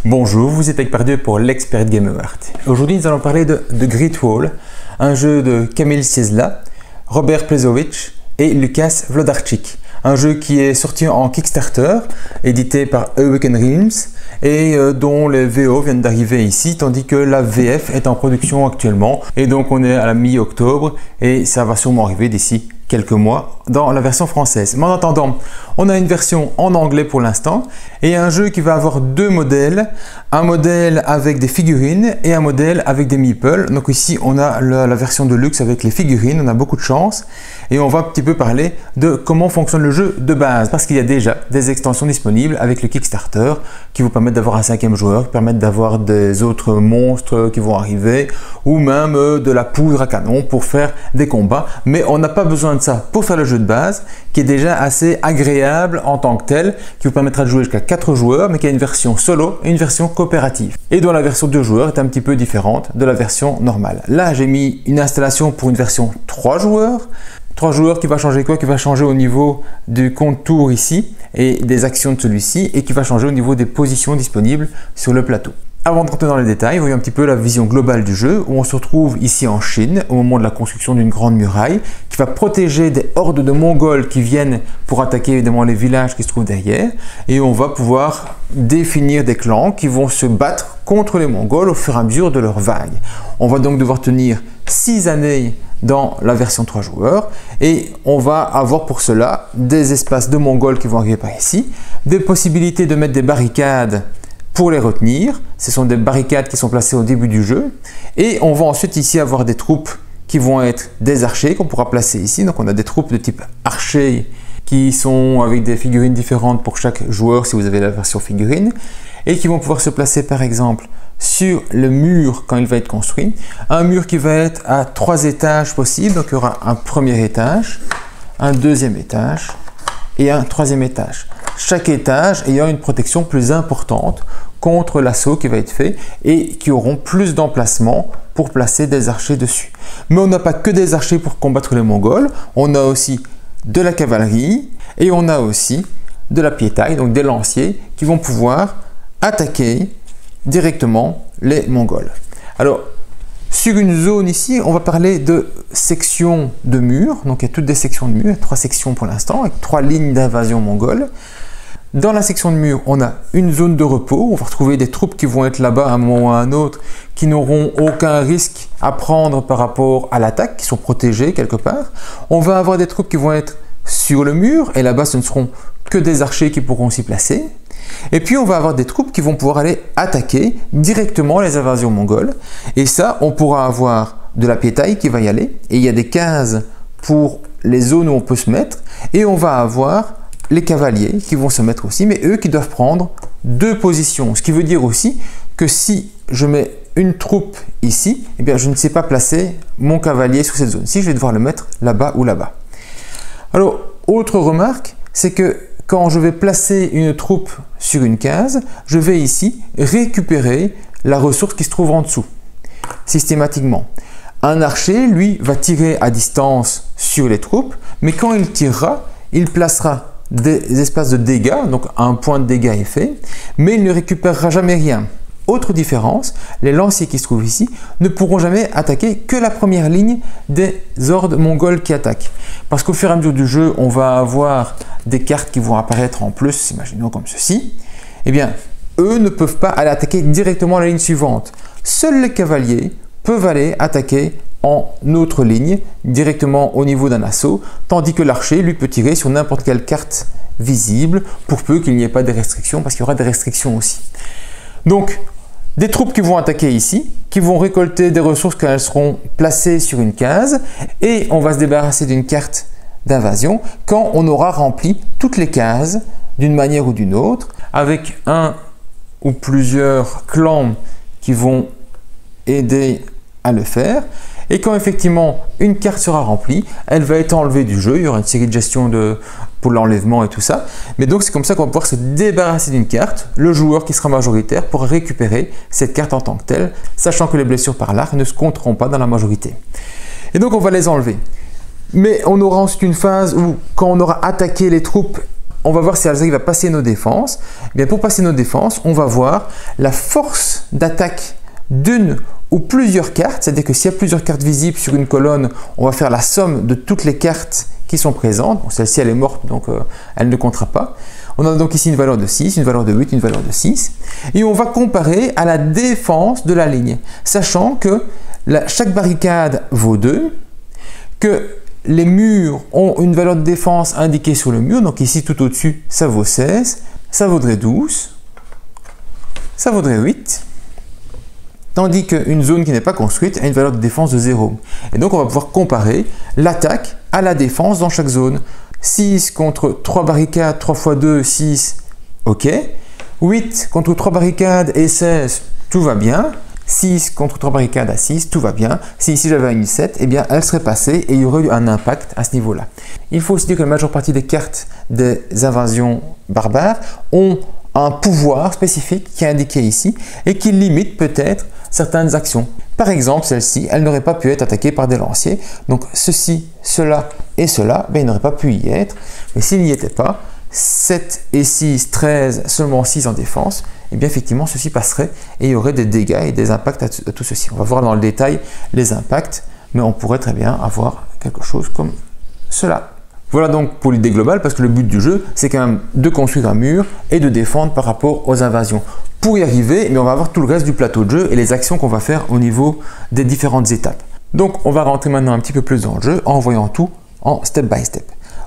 Bonjour, vous êtes avec Pardieu pour l'Expert Game Award. Aujourd'hui, nous allons parler de Great Wall, un jeu de Kamil Ciesla, Robert Plešovič et Lukas Wlodarczyk. Un jeu qui est sorti en Kickstarter, édité par Awaken Realms et dont les VO viennent d'arriver ici, tandis que la VF est en production actuellement. Et donc on est à la mi-octobre et ça va sûrement arriver d'ici quelques mois dans la version française. Mais en attendant, on a une version en anglais pour l'instant et un jeu qui va avoir deux modèles, un modèle avec des figurines et un modèle avec des meeples. Donc ici on a la version de luxe avec les figurines, on a beaucoup de chance et on va un petit peu parler de comment fonctionne le jeu de base parce qu'il y a déjà des extensions disponibles avec le Kickstarter qui vous permettent d'avoir un cinquième joueur, qui permettent d'avoir des autres monstres qui vont arriver ou même de la poudre à canon pour faire des combats, mais on n'a pas besoin de ça pour faire le jeu de base qui est déjà assez agréable en tant que tel, qui vous permettra de jouer jusqu'à 4 joueurs mais qui a une version solo et une version coopérative et dont la version 2 joueurs est un petit peu différente de la version normale. Là j'ai mis une installation pour une version 3 joueurs. 3 joueurs qui va changer quoi? Qui va changer au niveau du contour ici et des actions de celui-ci et qui va changer au niveau des positions disponibles sur le plateau. Avant de rentrer dans les détails, voyons un petit peu la vision globale du jeu où on se retrouve ici en Chine au moment de la construction d'une grande muraille qui va protéger des hordes de Mongols qui viennent pour attaquer évidemment les villages qui se trouvent derrière et on va pouvoir définir des clans qui vont se battre contre les Mongols au fur et à mesure de leur vague. On va donc devoir tenir 6 années dans la version 3 joueurs et on va avoir pour cela des espaces de Mongols qui vont arriver par ici, des possibilités de mettre des barricades pour les retenir. Ce sont des barricades qui sont placées au début du jeu et on va ensuite ici avoir des troupes qui vont être des archers qu'on pourra placer ici. Donc on a des troupes de type archer qui sont avec des figurines différentes pour chaque joueur si vous avez la version figurine et qui vont pouvoir se placer par exemple sur le mur quand il va être construit. Un mur qui va être à 3 étages possibles, donc il y aura un premier étage, un deuxième étage et un troisième étage. Chaque étage ayant une protection plus importante contre l'assaut qui va être fait et qui auront plus d'emplacement pour placer des archers dessus. Mais on n'a pas que des archers pour combattre les Mongols, on a aussi de la cavalerie et on a aussi de la piétaille, donc des lanciers qui vont pouvoir attaquer directement les Mongols. Alors, sur une zone ici, on va parler de sections de murs. Donc, il y a toutes des sections de murs, il y a 3 sections pour l'instant, avec 3 lignes d'invasion mongole. Dans la section de mur, on a une zone de repos. On va retrouver des troupes qui vont être là-bas à un moment ou à un autre, qui n'auront aucun risque à prendre par rapport à l'attaque, qui sont protégées quelque part. On va avoir des troupes qui vont être sur le mur, et là-bas, ce ne seront que des archers qui pourront s'y placer. Et puis on va avoir des troupes qui vont pouvoir aller attaquer directement les invasions mongoles. Et ça, on pourra avoir de la piétaille qui va y aller. Et il y a des cases pour les zones où on peut se mettre. Et on va avoir les cavaliers qui vont se mettre aussi, mais eux qui doivent prendre 2 positions. Ce qui veut dire aussi que si je mets une troupe ici, eh bien je ne sais pas placer mon cavalier sur cette zone-ci. Je vais devoir le mettre là-bas ou là-bas. Alors, autre remarque, c'est que quand je vais placer une troupe sur une case, je vais ici récupérer la ressource qui se trouve en dessous, systématiquement. Un archer, lui, va tirer à distance sur les troupes, mais quand il tirera, il placera des espaces de dégâts, donc un point de dégâts est fait, mais il ne récupérera jamais rien. Autre différence, les lanciers qui se trouvent ici ne pourront jamais attaquer que la première ligne des hordes mongoles qui attaquent. Parce qu'au fur et à mesure du jeu, on va avoir des cartes qui vont apparaître en plus, imaginons comme ceci. Eh bien, eux ne peuvent pas aller attaquer directement la ligne suivante. Seuls les cavaliers peuvent aller attaquer en autre ligne, directement au niveau d'un assaut, tandis que l'archer, lui, peut tirer sur n'importe quelle carte visible, pour peu qu'il n'y ait pas de restrictions, parce qu'il y aura des restrictions aussi. Donc, des troupes qui vont attaquer ici, qui vont récolter des ressources quand elles seront placées sur une case, et on va se débarrasser d'une carte d'invasion quand on aura rempli toutes les cases d'une manière ou d'une autre, avec un ou plusieurs clans qui vont aider à le faire. Et quand effectivement une carte sera remplie, elle va être enlevée du jeu. Il y aura une série de gestions pour l'enlèvement et tout ça. Mais donc c'est comme ça qu'on va pouvoir se débarrasser d'une carte. Le joueur qui sera majoritaire pourra récupérer cette carte en tant que telle, sachant que les blessures par l'arc ne se compteront pas dans la majorité. Et donc on va les enlever. Mais on aura ensuite une phase où quand on aura attaqué les troupes on va voir si elles arrivent à passer nos défenses. Eh bien, pour passer nos défenses, on va voir la force d'attaque d'une ou plusieurs cartes, c'est-à-dire que s'il y a plusieurs cartes visibles sur une colonne, on va faire la somme de toutes les cartes qui sont présentes. Bon, celle-ci, elle est morte, donc elle ne comptera pas. On a donc ici une valeur de 6, une valeur de 8, une valeur de 6. Et on va comparer à la défense de la ligne, sachant que chaque barricade vaut 2, que les murs ont une valeur de défense indiquée sur le mur. Donc ici, tout au-dessus, ça vaut 16, ça vaudrait 12, ça vaudrait 8. Tandis qu'une zone qui n'est pas construite a une valeur de défense de 0. Et donc, on va pouvoir comparer l'attaque à la défense dans chaque zone. 6 contre 3 barricades, 3 x 2, 6, ok. 8 contre 3 barricades et 16, tout va bien. 6 contre 3 barricades à 6, tout va bien. Si ici j'avais une 7, eh bien elle serait passée et il y aurait eu un impact à ce niveau-là. Il faut aussi dire que la majeure partie des cartes des invasions barbares ont un pouvoir spécifique qui est indiqué ici et qui limite peut-être certaines actions. Par exemple, celle-ci, elle n'aurait pas pu être attaquée par des lanciers. Donc ceci, cela et cela, ben, il n'aurait pas pu y être. Mais s'il n'y était pas, 7 et 6, 13, seulement 6 en défense, et bien effectivement ceci passerait et il y aurait des dégâts et des impacts à tout ceci. On va voir dans le détail les impacts, mais on pourrait très bien avoir quelque chose comme cela. Voilà donc pour l'idée globale, parce que le but du jeu, c'est quand même de construire un mur et de défendre par rapport aux invasions. Pour y arriver, on va avoir tout le reste du plateau de jeu et les actions qu'on va faire au niveau des différentes étapes. Donc on va rentrer maintenant un petit peu plus dans le jeu en voyant tout en step by step.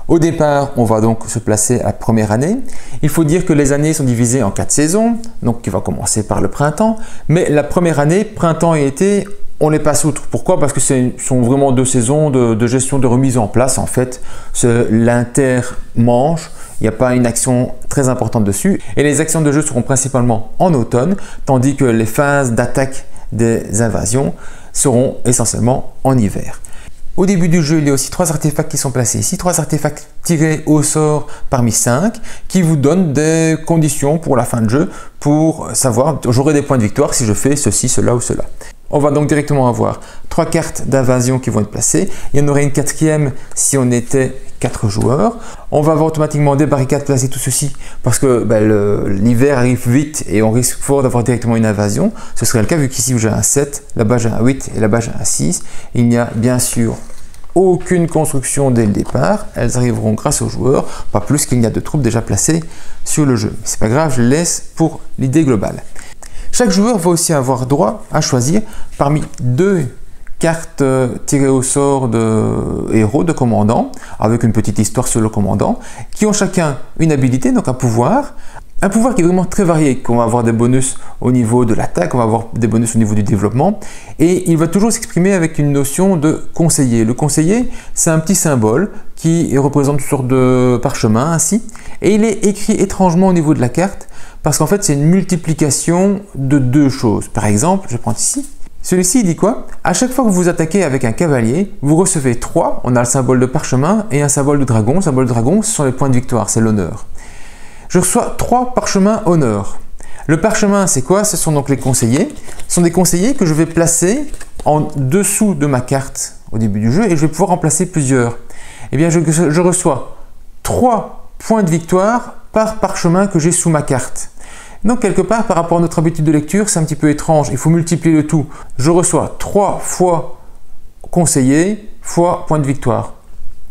Au départ, on va donc se placer à la première année. Il faut dire que les années sont divisées en 4 saisons, donc qui va commencer par le printemps. Mais la première année, printemps et été, on les passe outre. Pourquoi? Parce que ce sont vraiment 2 saisons de gestion de remise en place. En fait, c'est l'inter-manche. Il n'y a pas une action très importante dessus. Et les actions de jeu seront principalement en automne, tandis que les phases d'attaque des invasions seront essentiellement en hiver. Au début du jeu, il y a aussi 3 artefacts qui sont placés ici, 3 artefacts tirés au sort parmi 5 qui vous donnent des conditions pour la fin de jeu pour savoir j'aurai des points de victoire si je fais ceci, cela ou cela. On va donc directement avoir 3 cartes d'invasion qui vont être placées. Il y en aurait une 4e si on était 4 joueurs. On va avoir automatiquement des barricades placées, tout ceci, parce que l'hiver arrive vite et on risque fort d'avoir directement une invasion. Ce serait le cas vu qu'ici j'ai un 7, là-bas j'ai un 8 et là-bas j'ai un 6. Il n'y a bien sûr aucune construction dès le départ. Elles arriveront grâce aux joueurs, pas plus qu'il n'y a de troupes déjà placées sur le jeu. C'est pas grave, je le laisse pour l'idée globale. Chaque joueur va aussi avoir droit à choisir parmi 2 cartes tirées au sort de héros, de commandants, avec une petite histoire sur le commandant, qui ont chacun une habilité, donc un pouvoir qui est vraiment très varié, qu'on va avoir des bonus au niveau de l'attaque, on va avoir des bonus au niveau du développement, et il va toujours s'exprimer avec une notion de conseiller. Le conseiller, c'est un petit symbole qui représente une sorte de parchemin ainsi, et il est écrit étrangement au niveau de la carte, parce qu'en fait c'est une multiplication de 2 choses. Par exemple, je vais prendre ici, celui-ci dit quoi? À chaque fois que vous attaquez avec un cavalier, vous recevez 3, on a le symbole de parchemin et un symbole de dragon. Le symbole de dragon, ce sont les points de victoire, c'est l'honneur. Je reçois 3 parchemins honneur. Le parchemin, c'est quoi? Ce sont donc les conseillers. Ce sont des conseillers que je vais placer en dessous de ma carte au début du jeu et je vais pouvoir en placer plusieurs. Eh bien, je reçois 3 points de victoire par parchemin que j'ai sous ma carte. Donc, quelque part, par rapport à notre habitude de lecture, c'est un petit peu étrange. Il faut multiplier le tout. Je reçois 3 fois conseiller fois point de victoire.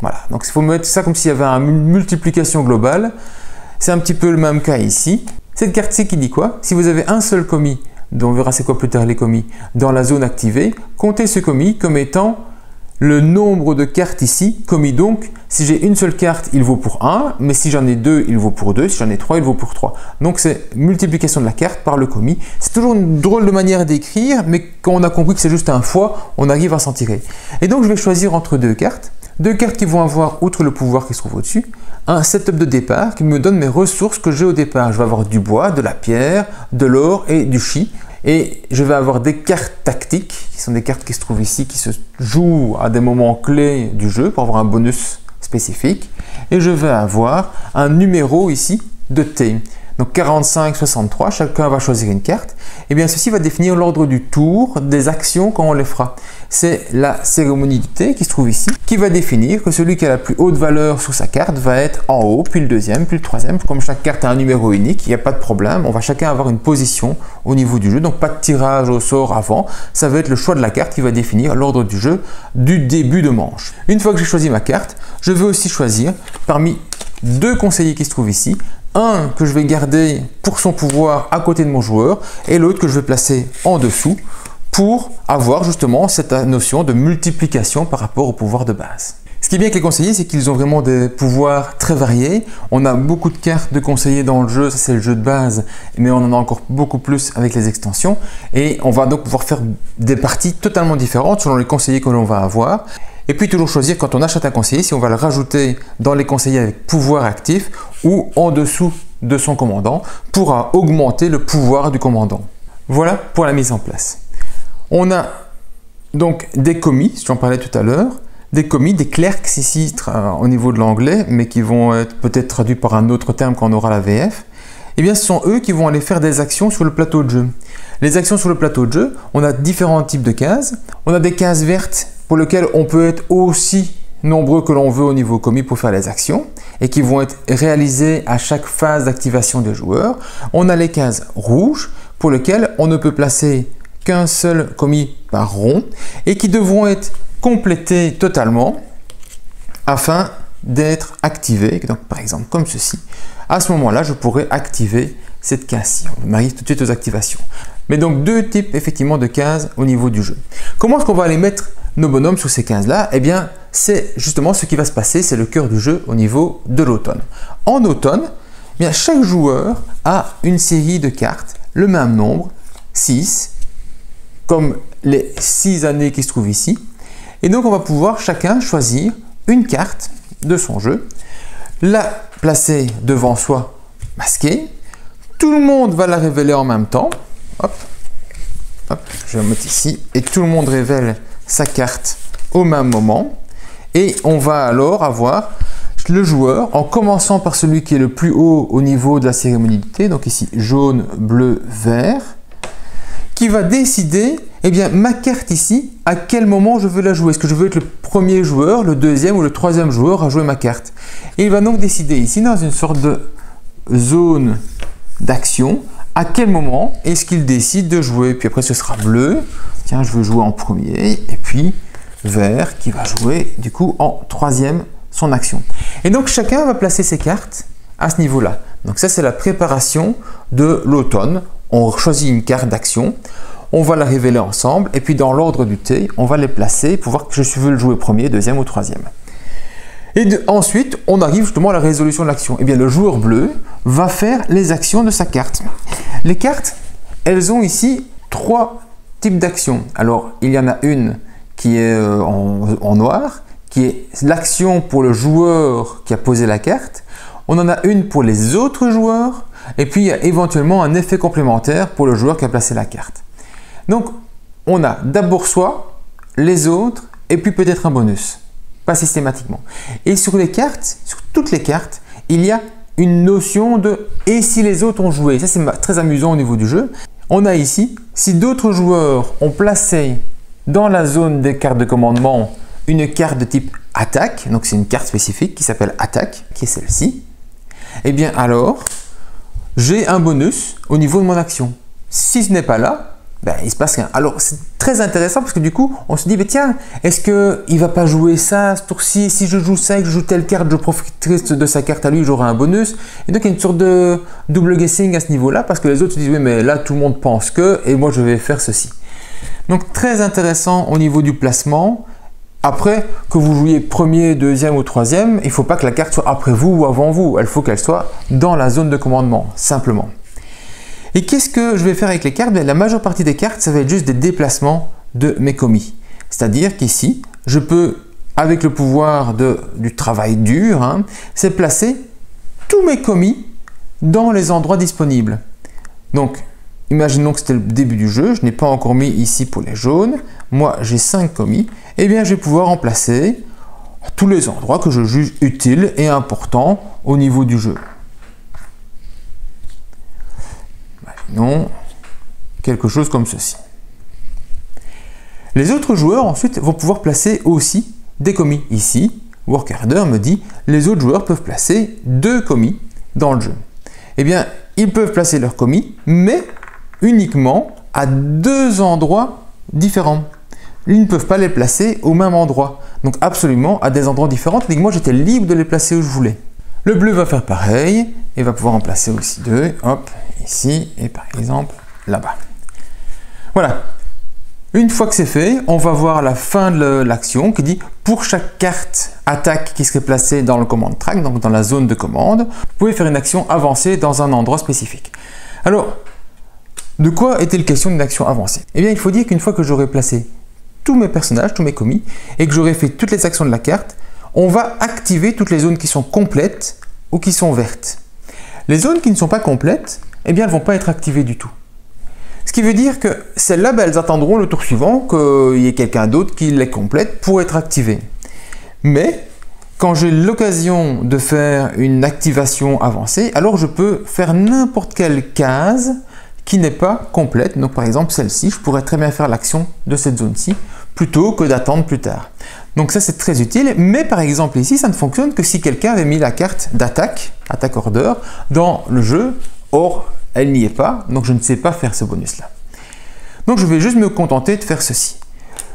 Voilà. Donc, il faut mettre ça comme s'il y avait une multiplication globale. C'est un petit peu le même cas ici. Cette carte-ci qui dit quoi? Si vous avez un seul commis, dont on verra c'est quoi plus tard les commis, dans la zone activée, comptez ce commis comme étant le nombre de cartes ici, commis donc, si j'ai une seule carte, il vaut pour 1, mais si j'en ai 2, il vaut pour 2, si j'en ai 3, il vaut pour 3. Donc c'est multiplication de la carte par le commis. C'est toujours une drôle de manière d'écrire, mais quand on a compris que c'est juste un fois, on arrive à s'en tirer. Et donc je vais choisir entre 2 cartes. 2 cartes qui vont avoir, outre le pouvoir qui se trouve au-dessus, un setup de départ qui me donne mes ressources que j'ai au départ. Je vais avoir du bois, de la pierre, de l'or et du chi. Et je vais avoir des cartes tactiques, qui sont des cartes qui se trouvent ici, qui se jouent à des moments clés du jeu pour avoir un bonus spécifique. Et je vais avoir un numéro ici de thé. donc 45, 63, chacun va choisir une carte. Et bien ceci va définir l'ordre du tour des actions quand on les fera. C'est la cérémonie du thé qui se trouve ici, qui va définir que celui qui a la plus haute valeur sur sa carte va être en haut, puis le deuxième, puis le troisième. Comme chaque carte a un numéro unique, il n'y a pas de problème, on va chacun avoir une position au niveau du jeu, donc pas de tirage au sort avant, ça va être le choix de la carte qui va définir l'ordre du jeu du début de manche. Une fois que j'ai choisi ma carte, je vais aussi choisir parmi deux conseillers qui se trouvent ici, un que je vais garder pour son pouvoir à côté de mon joueur et l'autre que je vais placer en dessous pour avoir justement cette notion de multiplication par rapport au pouvoir de base. Ce qui est bien avec les conseillers, c'est qu'ils ont vraiment des pouvoirs très variés. On a beaucoup de cartes de conseillers dans le jeu, ça c'est le jeu de base, mais on en a encore beaucoup plus avec les extensions. Et on va donc pouvoir faire des parties totalement différentes selon les conseillers que l'on va avoir. Et puis toujours choisir quand on achète un conseiller, si on va le rajouter dans les conseillers avec pouvoir actif ou en dessous de son commandant pour augmenter le pouvoir du commandant. Voilà pour la mise en place. On a donc des commis, j'en parlais tout à l'heure, des commis, des clerks ici au niveau de l'anglais, mais qui vont être peut-être traduits par un autre terme quand on aura la VF. Eh bien, ce sont eux qui vont aller faire des actions sur le plateau de jeu. Les actions sur le plateau de jeu, on a différents types de cases. On a des cases vertes pour lesquelles on peut être aussi nombreux que l'on veut au niveau commis pour faire les actions et qui vont être réalisées à chaque phase d'activation des joueurs. On a les cases rouges pour lesquelles on ne peut placer qu'un seul commis par rond et qui devront être complétés totalement afin d'être activés. Donc par exemple comme ceci. À ce moment-là, je pourrais activer cette case-ci. On arrive tout de suite aux activations. Mais donc deux types effectivement de cases au niveau du jeu. Comment est-ce qu'on va aller mettre nos bonhommes sur ces cases-là? Eh bien, c'est justement ce qui va se passer, c'est le cœur du jeu au niveau de l'automne. En automne, eh bien, chaque joueur a une série de cartes, le même nombre, 6, comme les 6 années qui se trouvent ici. Et donc, on va pouvoir chacun choisir une carte de son jeu, la placer devant soi masquée. Tout le monde va la révéler en même temps. Hop, hop, je vais la mettre ici. Et tout le monde révèle sa carte au même moment. Et on va alors avoir le joueur, en commençant par celui qui est le plus haut au niveau de la cérémonie du thé, donc ici jaune, bleu, vert, qui va décider, eh bien, ma carte ici, à quel moment je veux la jouer. Est-ce que je veux être le premier joueur, le deuxième ou le troisième joueur à jouer ma carte? Et il va donc décider ici, dans une sorte de zone d'action, à quel moment est-ce qu'il décide de jouer. Puis après, ce sera bleu, tiens, je veux jouer en premier, et puis vert qui va jouer du coup en troisième son action. Et donc, chacun va placer ses cartes à ce niveau-là. Donc ça, c'est la préparation de l'automne. On choisit une carte d'action, on va la révéler ensemble et puis dans l'ordre du thé, on va les placer pour voir que je veux le jouer premier, deuxième ou troisième. Et ensuite, on arrive justement à la résolution de l'action. Eh bien, le joueur bleu va faire les actions de sa carte. Les cartes, elles ont ici 3 types d'actions. Alors, il y en a une qui est en noir, qui est l'action pour le joueur qui a posé la carte. On en a une pour les autres joueurs. Et puis, il y a éventuellement un effet complémentaire pour le joueur qui a placé la carte. Donc, on a d'abord soi, les autres, et puis peut-être un bonus. Pas systématiquement. Et sur les cartes, sur toutes les cartes, il y a une notion de « et si les autres ont joué ». Ça, c'est très amusant au niveau du jeu. On a ici, si d'autres joueurs ont placé dans la zone des cartes de commandement une carte de type « attaque », donc c'est une carte spécifique qui s'appelle « attaque », qui est celle-ci, eh bien alors, j'ai un bonus au niveau de mon action. Si ce n'est pas là, ben, il ne se passe rien. Alors, c'est très intéressant parce que du coup, on se dit, ben, tiens, est-ce qu'il ne va pas jouer ça ce tour-ci? Si je joue ça et que je joue telle carte, je profiterai de sa carte à lui, j'aurai un bonus. Et donc, il y a une sorte de double guessing à ce niveau-là parce que les autres se disent, oui, mais là, tout le monde pense que, et moi, je vais faire ceci. Donc, très intéressant au niveau du placement. Après, que vous jouiez premier, deuxième ou troisième, il ne faut pas que la carte soit après vous ou avant vous. Il faut qu'elle soit dans la zone de commandement, simplement. Et qu'est-ce que je vais faire avec les cartes? La majeure partie des cartes, ça va être juste des déplacements de mes commis. C'est-à-dire qu'ici, je peux, avec le pouvoir du travail dur, c'est placer tous mes commis dans les endroits disponibles. Donc, imaginons que c'était le début du jeu, je n'ai pas encore mis ici pour les jaunes. Moi, j'ai 5 commis. Eh bien, je vais pouvoir en placer à tous les endroits que je juge utiles et importants au niveau du jeu. Non, quelque chose comme ceci. Les autres joueurs ensuite vont pouvoir placer aussi des commis. Ici, WorkHarder me dit les autres joueurs peuvent placer 2 commis dans le jeu. Eh bien, ils peuvent placer leurs commis, mais uniquement à 2 endroits différents. Ils ne peuvent pas les placer au même endroit. Donc absolument à des endroits différents, tandis que moi j'étais libre de les placer où je voulais. Le bleu va faire pareil et va pouvoir en placer aussi 2. Hop, ici et par exemple là-bas. Voilà. Une fois que c'est fait, on va voir la fin de l'action qui dit pour chaque carte attaque qui serait placée dans le command track, donc dans la zone de commande, vous pouvez faire une action avancée dans un endroit spécifique. Alors, de quoi est-il question d'une action avancée? Eh bien, il faut dire qu'une fois que j'aurai placé tous mes personnages, tous mes commis, et que j'aurai fait toutes les actions de la carte, on va activer toutes les zones qui sont complètes ou qui sont vertes. Les zones qui ne sont pas complètes, eh bien, elles ne vont pas être activées du tout. Ce qui veut dire que celles-là, elles attendront le tour suivant qu'il y ait quelqu'un d'autre qui les complète pour être activées. Mais quand j'ai l'occasion de faire une activation avancée, alors je peux faire n'importe quelle case qui n'est pas complète. Donc par exemple celle-ci, je pourrais très bien faire l'action de cette zone-ci plutôt que d'attendre plus tard. Donc ça c'est très utile, mais par exemple ici, ça ne fonctionne que si quelqu'un avait mis la carte d'attaque, attack order, dans le jeu. Or, elle n'y est pas, donc je ne sais pas faire ce bonus-là. Donc je vais juste me contenter de faire ceci.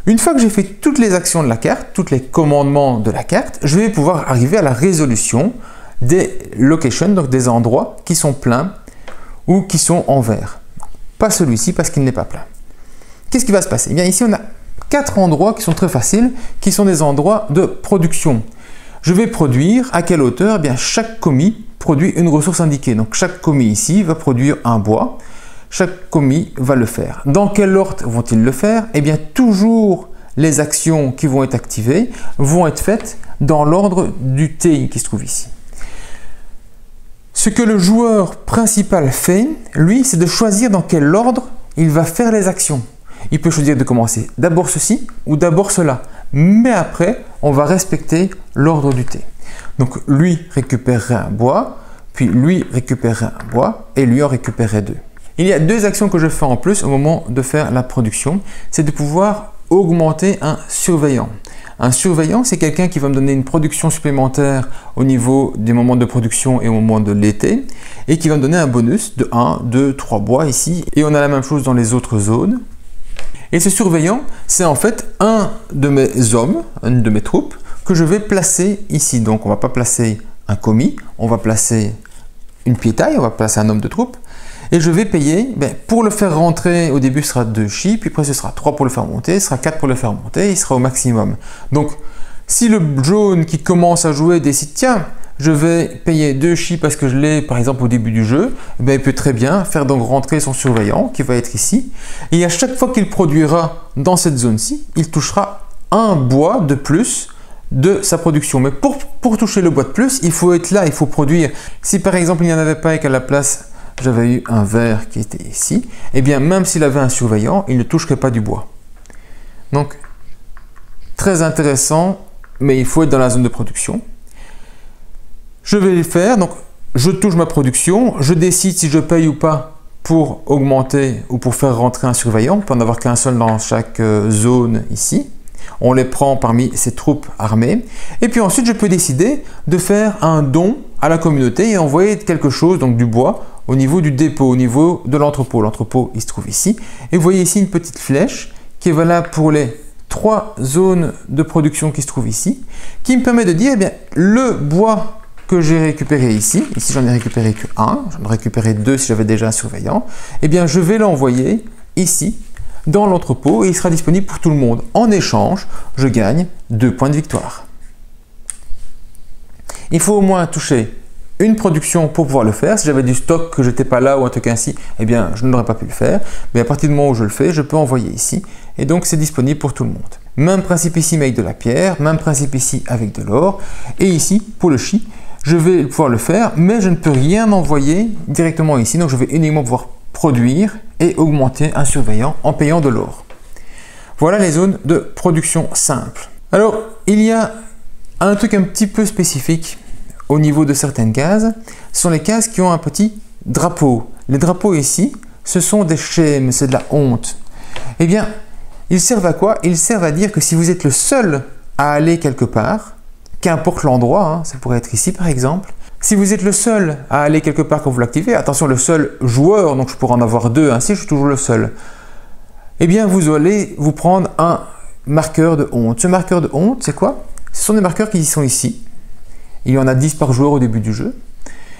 Une fois que j'ai fait toutes les actions de la carte, tous les commandements de la carte, je vais pouvoir arriver à la résolution des locations, donc des endroits qui sont pleins ou qui sont en vert. Pas celui-ci parce qu'il n'est pas plein. Qu'est-ce qui va se passer? Eh bien ici on a 4 endroits qui sont très faciles, qui sont des endroits de production. Je vais produire à quelle hauteur? Eh bien chaque commis produit une ressource indiquée. Donc chaque commis ici va produire un bois. Chaque commis va le faire. Dans quel ordre vont-ils le faire? Eh bien toujours les actions qui vont être activées vont être faites dans l'ordre du T qui se trouve ici. Ce que le joueur principal fait, lui, c'est de choisir dans quel ordre il va faire les actions. Il peut choisir de commencer d'abord ceci ou d'abord cela. Mais après, on va respecter l'ordre du T. Donc lui récupérerait un bois, puis lui récupérerait un bois et lui en récupérerait 2. Il y a 2 actions que je fais en plus au moment de faire la production. C'est de pouvoir augmenter un surveillant. Un surveillant, c'est quelqu'un qui va me donner une production supplémentaire au niveau des moments de production et au moment de l'été et qui va me donner un bonus de 1, 2, 3 bois ici. Et on a la même chose dans les autres zones. Et ce surveillant, c'est en fait un de mes hommes, une de mes troupes que je vais placer ici. Donc on ne va pas placer un commis, on va placer une piétaille, on va placer un homme de troupe. Et je vais payer, pour le faire rentrer, au début ce sera 2 chi, puis après ce sera 3 pour le faire monter, ce sera 4 pour le faire monter, il sera au maximum. Donc si le jaune qui commence à jouer décide, tiens, je vais payer 2 chi parce que je l'ai par exemple au début du jeu, il peut très bien faire donc rentrer son surveillant qui va être ici. Et à chaque fois qu'il produira dans cette zone-ci, il touchera un bois de plus de sa production. Mais pour toucher le bois de plus, il faut être là, il faut produire. Si par exemple il n'y en avait pas et qu'à la place j'avais eu un vert qui était ici, et bien même s'il avait un surveillant, il ne toucherait pas du bois. Donc très intéressant, mais il faut être dans la zone de production. Je vais le faire, donc je touche ma production, je décide si je paye ou pas pour augmenter ou pour faire rentrer un surveillant. On peut en avoir qu'un seul dans chaque zone ici. On les prend parmi ces troupes armées. Et puis ensuite, je peux décider de faire un don à la communauté et envoyer quelque chose, donc du bois, au niveau du dépôt, au niveau de l'entrepôt. L'entrepôt, il se trouve ici. Et vous voyez ici une petite flèche qui est valable pour les 3 zones de production qui se trouvent ici, qui me permet de dire, le bois que j'ai récupéré ici j'en ai récupéré que 1, j'en ai récupéré 2 si j'avais déjà un surveillant, je vais l'envoyer ici dans l'entrepôt et il sera disponible pour tout le monde. En échange, je gagne 2 points de victoire. Il faut au moins toucher une production pour pouvoir le faire. Si j'avais du stock que je n'étais pas là ou un truc ainsi, je n'aurais pas pu le faire. Mais à partir du moment où je le fais, je peux envoyer ici et donc c'est disponible pour tout le monde. Même principe ici mais avec de la pierre, même principe ici avec de l'or et ici pour le chi, je vais pouvoir le faire mais je ne peux rien envoyer directement ici, donc je vais uniquement pouvoir produire et augmenter un surveillant en payant de l'or. Voilà les zones de production simple. Alors il y a un truc un petit peu spécifique au niveau de certaines cases, ce sont les cases qui ont un petit drapeau. Les drapeaux ici ce sont des shame, c'est de la honte. Eh bien, ils servent à quoi? Ils servent à dire que si vous êtes le seul à aller quelque part, qu'importe l'endroit, hein, ça pourrait être ici par exemple, si vous êtes le seul à aller quelque part quand vous l'activez, attention, le seul joueur, donc je pourrais en avoir deux, ainsi je suis toujours le seul, eh bien vous allez vous prendre un marqueur de honte. Ce marqueur de honte, c'est quoi? Ce sont des marqueurs qui sont ici. Il y en a 10 par joueur au début du jeu.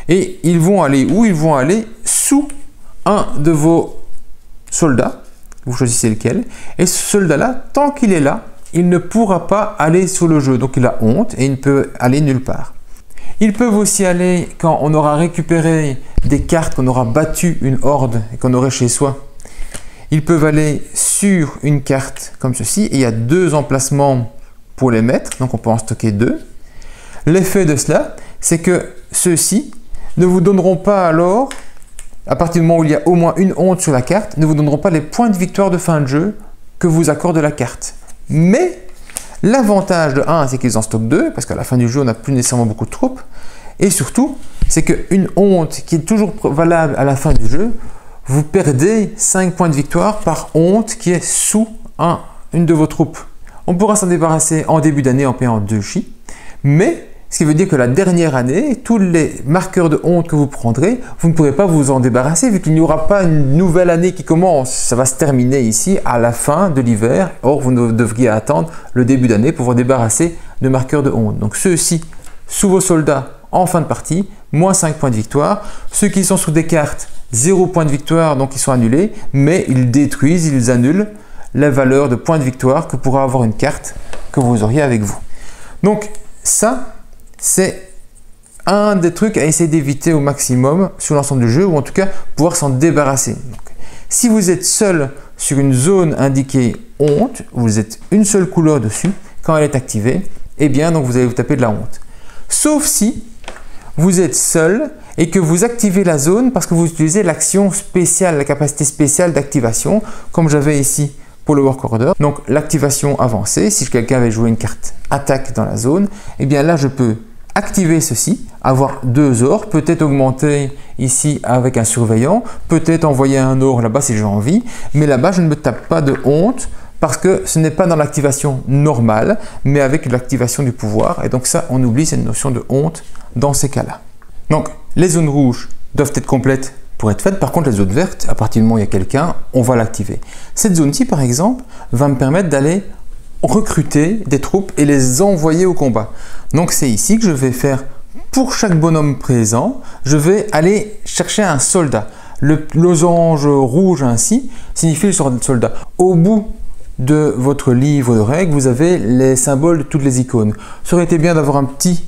Et ils vont aller où? Ils vont aller sous un de vos soldats. Vous choisissez lequel. Et ce soldat-là, tant qu'il est là, il ne pourra pas aller sur le jeu. Donc il a honte et il ne peut aller nulle part. Ils peuvent aussi aller quand on aura récupéré des cartes, qu'on aura battu une horde et qu'on aurait chez soi. Ils peuvent aller sur une carte comme ceci. Et il y a 2 emplacements pour les mettre. Donc on peut en stocker 2. L'effet de cela, c'est que ceux-ci ne vous donneront pas alors, à partir du moment où il y a au moins une honte sur la carte, ne vous donneront pas les points de victoire de fin de jeu que vous accorde la carte. Mais l'avantage de 1, c'est qu'ils en stockent 2, parce qu'à la fin du jeu, on n'a plus nécessairement beaucoup de troupes. Et surtout, c'est qu'une honte qui est toujours valable à la fin du jeu, vous perdez 5 points de victoire par honte qui est sous une de vos troupes. On pourra s'en débarrasser en début d'année en payant 2 chi, mais ce qui veut dire que la dernière année, tous les marqueurs de honte que vous prendrez, vous ne pourrez pas vous en débarrasser vu qu'il n'y aura pas une nouvelle année qui commence. Ça va se terminer ici à la fin de l'hiver. Or, vous devriez attendre le début d'année pour vous débarrasser de marqueurs de honte. Donc ceux-ci, sous vos soldats en fin de partie, moins 5 points de victoire. Ceux qui sont sous des cartes, 0 points de victoire, donc ils sont annulés, mais ils détruisent, ils annulent la valeur de points de victoire que pourra avoir une carte que vous auriez avec vous. Donc ça, c'est un des trucs à essayer d'éviter au maximum sur l'ensemble du jeu, ou en tout cas pouvoir s'en débarrasser. Donc, si vous êtes seul sur une zone indiquée honte, vous êtes une seule couleur dessus, quand elle est activée, eh bien donc vous allez vous taper de la honte. Sauf si vous êtes seul et que vous activez la zone parce que vous utilisez l'action spéciale, la capacité spéciale d'activation, comme j'avais ici pour le work order. Donc l'activation avancée, si quelqu'un avait joué une carte attaque dans la zone, eh bien là je peux activer ceci, avoir 2 ors, peut-être augmenter ici avec un surveillant, peut-être envoyer un or là-bas si j'ai envie, mais là-bas je ne me tape pas de honte parce que ce n'est pas dans l'activation normale, mais avec l'activation du pouvoir. Et donc ça, on oublie cette notion de honte dans ces cas-là. Donc les zones rouges doivent être complètes pour être faites. Par contre, les zones vertes, à partir du moment où il y a quelqu'un, on va l'activer. Cette zone-ci, par exemple, va me permettre d'aller recruter des troupes et les envoyer au combat. Donc c'est ici que je vais faire, pour chaque bonhomme présent, je vais aller chercher un soldat. Le losange rouge ainsi signifie le soldat. Au bout de votre livre de règles, vous avez les symboles de toutes les icônes. Ça aurait été bien d'avoir un petit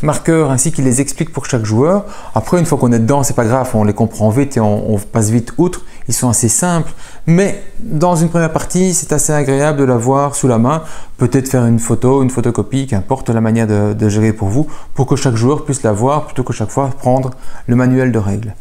marqueur ainsi qui les explique pour chaque joueur. Après, une fois qu'on est dedans, c'est pas grave, on les comprend vite et on passe vite outre. Ils sont assez simples, mais dans une première partie, c'est assez agréable de l'avoir sous la main. Peut-être faire une photo, une photocopie, qu'importe la manière de gérer pour vous, pour que chaque joueur puisse l'avoir plutôt que chaque fois prendre le manuel de règles.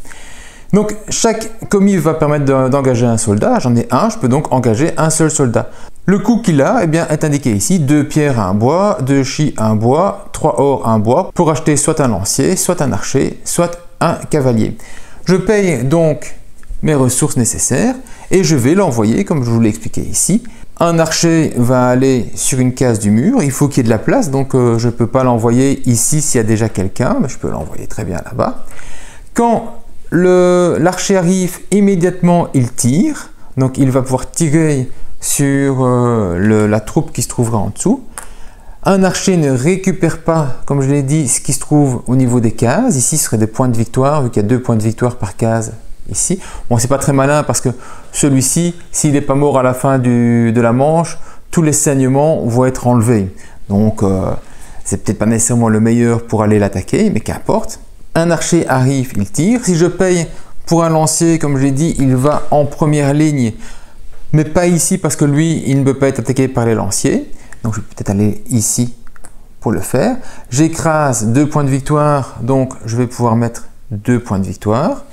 Donc, chaque commis va permettre d'engager un soldat. J'en ai un, je peux donc engager un seul soldat. Le coût qu'il a est indiqué ici, 2 pierres à un bois, 2 chi à un bois, 3 or à un bois, pour acheter soit un lancier, soit un archer, soit un cavalier. Je paye donc mes ressources nécessaires et je vais l'envoyer comme je vous l'ai expliqué ici. Un archer va aller sur une case du mur, il faut qu'il y ait de la place, donc je ne peux pas l'envoyer ici s'il y a déjà quelqu'un, mais je peux l'envoyer très bien là-bas. Quand l'archer arrive, immédiatement il tire, donc il va pouvoir tirer sur la troupe qui se trouvera en dessous. Un archer ne récupère pas, comme je l'ai dit, ce qui se trouve au niveau des cases. Ici, ce serait des points de victoire, vu qu'il y a 2 points de victoire par case ici. Bon, c'est pas très malin parce que celui-ci, s'il n'est pas mort à la fin de la manche, tous les saignements vont être enlevés. Donc, c'est peut-être pas nécessairement le meilleur pour aller l'attaquer, mais qu'importe. Un archer arrive, il tire. Si je paye pour un lancier, comme je l'ai dit, il va en première ligne, mais pas ici parce que lui, il ne peut pas être attaqué par les lanciers. Donc, je vais peut-être aller ici pour le faire. J'écrase 2 points de victoire, donc je vais pouvoir mettre 2 points de victoire.